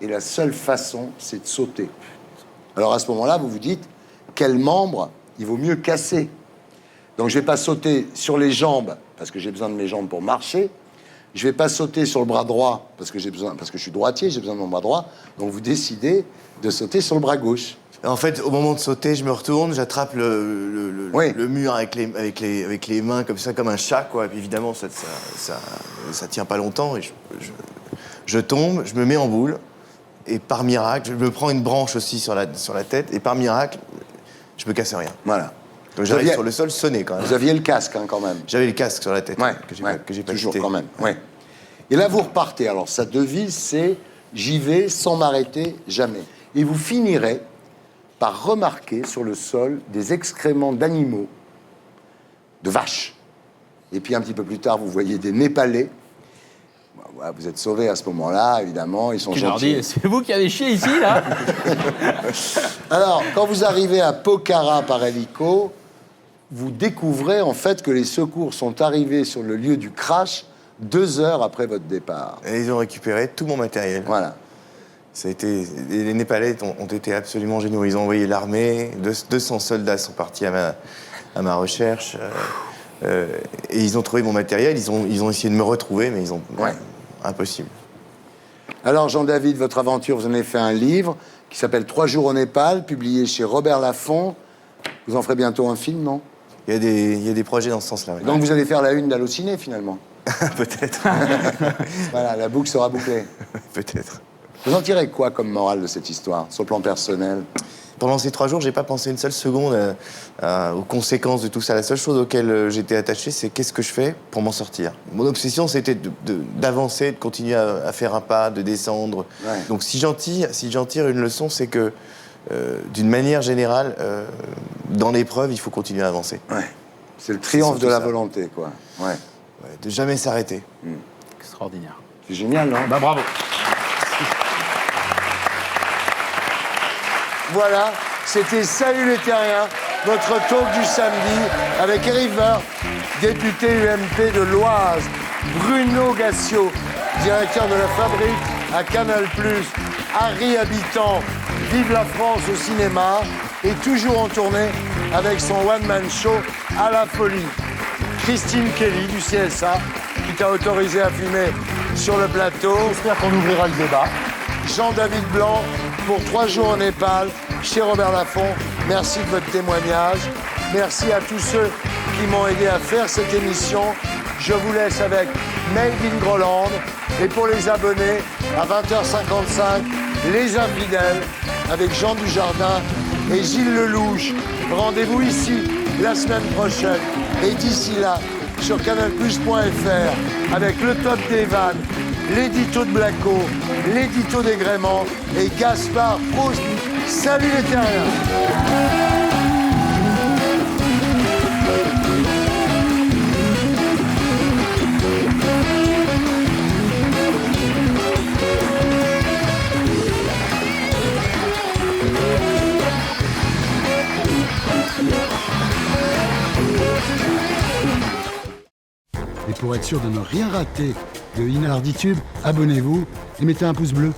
et la seule façon, c'est de sauter. Alors à ce moment-là, vous vous dites, quel membre il vaut mieux casser? Donc je ne vais pas sauter sur les jambes, parce que j'ai besoin de mes jambes pour marcher. Je ne vais pas sauter sur le bras droit, parce que je suis droitier, j'ai besoin de mon bras droit. Donc vous décidez de sauter sur le bras gauche. En fait, au moment de sauter, je me retourne, j'attrape le mur avec les mains comme ça, comme un chat, quoi. Et puis évidemment, ça tient pas longtemps. Et je tombe, je me mets en boule, et par miracle, je me prends une branche aussi sur la tête, et par miracle, je me casse rien. Voilà. Donc j'arrive sur le sol sonné quand même. Vous aviez le casque, hein, quand même. J'avais le casque sur la tête, que j'ai pas toujours quitté. Quand même. Ouais. Et là, vous repartez. Alors, sa devise, c'est « J'y vais sans m'arrêter jamais ». Et vous finirez par remarquer sur le sol des excréments d'animaux, de vaches. Et puis, un petit peu plus tard, vous voyez des Népalais. Voilà, vous êtes sauvés à ce moment-là, évidemment. Ils sont Tu gentils. leur dis, c'est vous qui avez chié ici, là? Alors, quand vous arrivez à Pokhara par hélico, vous découvrez en fait que les secours sont arrivés sur le lieu du crash 2 heures après votre départ. Et ils ont récupéré tout mon matériel. Voilà. Les Népalais ont été absolument géniaux. Ils ont envoyé l'armée, 200 soldats sont partis à ma recherche. Et ils ont trouvé mon matériel, ils ont essayé de me retrouver, mais impossible. Alors, Jean-David, votre aventure, vous en avez fait un livre qui s'appelle 3 jours au Népal, publié chez Robert Laffont. Vous en ferez bientôt un film, non? Il y a des projets dans ce sens-là. Oui. Donc vous allez faire la une d'Allociné, finalement. Peut-être. Voilà, la boucle sera bouclée. Peut-être. Vous en tirez quoi comme morale de cette histoire, sur le plan personnel? Pendant ces 3 jours, j'ai pas pensé une seule seconde aux conséquences de tout ça. La seule chose auquel j'étais attaché, c'est qu'est-ce que je fais pour m'en sortir. Mon obsession, c'était d'avancer, de continuer à faire un pas, de descendre. Ouais. Donc si j'en tire une leçon, c'est que d'une manière générale, dans l'épreuve, il faut continuer à avancer. Ouais. C'est le triomphe de la volonté, quoi. Ouais. De jamais s'arrêter. Extraordinaire. C'est génial, non? Bah bravo. Voilà, c'était Salut les Terriens, votre talk du samedi avec Eric Woerth, député UMP de l'Oise, Bruno Gassio, directeur de la Fabrique à Canal+, Harry Habitant, Vive la France au cinéma, et toujours en tournée avec son one-man show à la folie. Christine Kelly du CSA, qui t'a autorisé à filmer sur le plateau. J'espère qu'on ouvrira le débat. Jean-David Blanc, pour 3 jours au Népal, chez Robert Laffont. Merci de votre témoignage. Merci à tous ceux qui m'ont aidé à faire cette émission. Je vous laisse avec Made in Groland. Et pour les abonnés, à 20h55, Les Infidèles, avec Jean Dujardin et Gilles Lelouch. Rendez-vous ici la semaine prochaine. Et d'ici là, sur canalplus.fr, avec le top des vannes, l'édito de Blacko, l'édito des Gréments et Gaspard Proust. Salut les terriens! Et pour être sûr de ne rien rater de Inarditube, abonnez-vous et mettez un pouce bleu.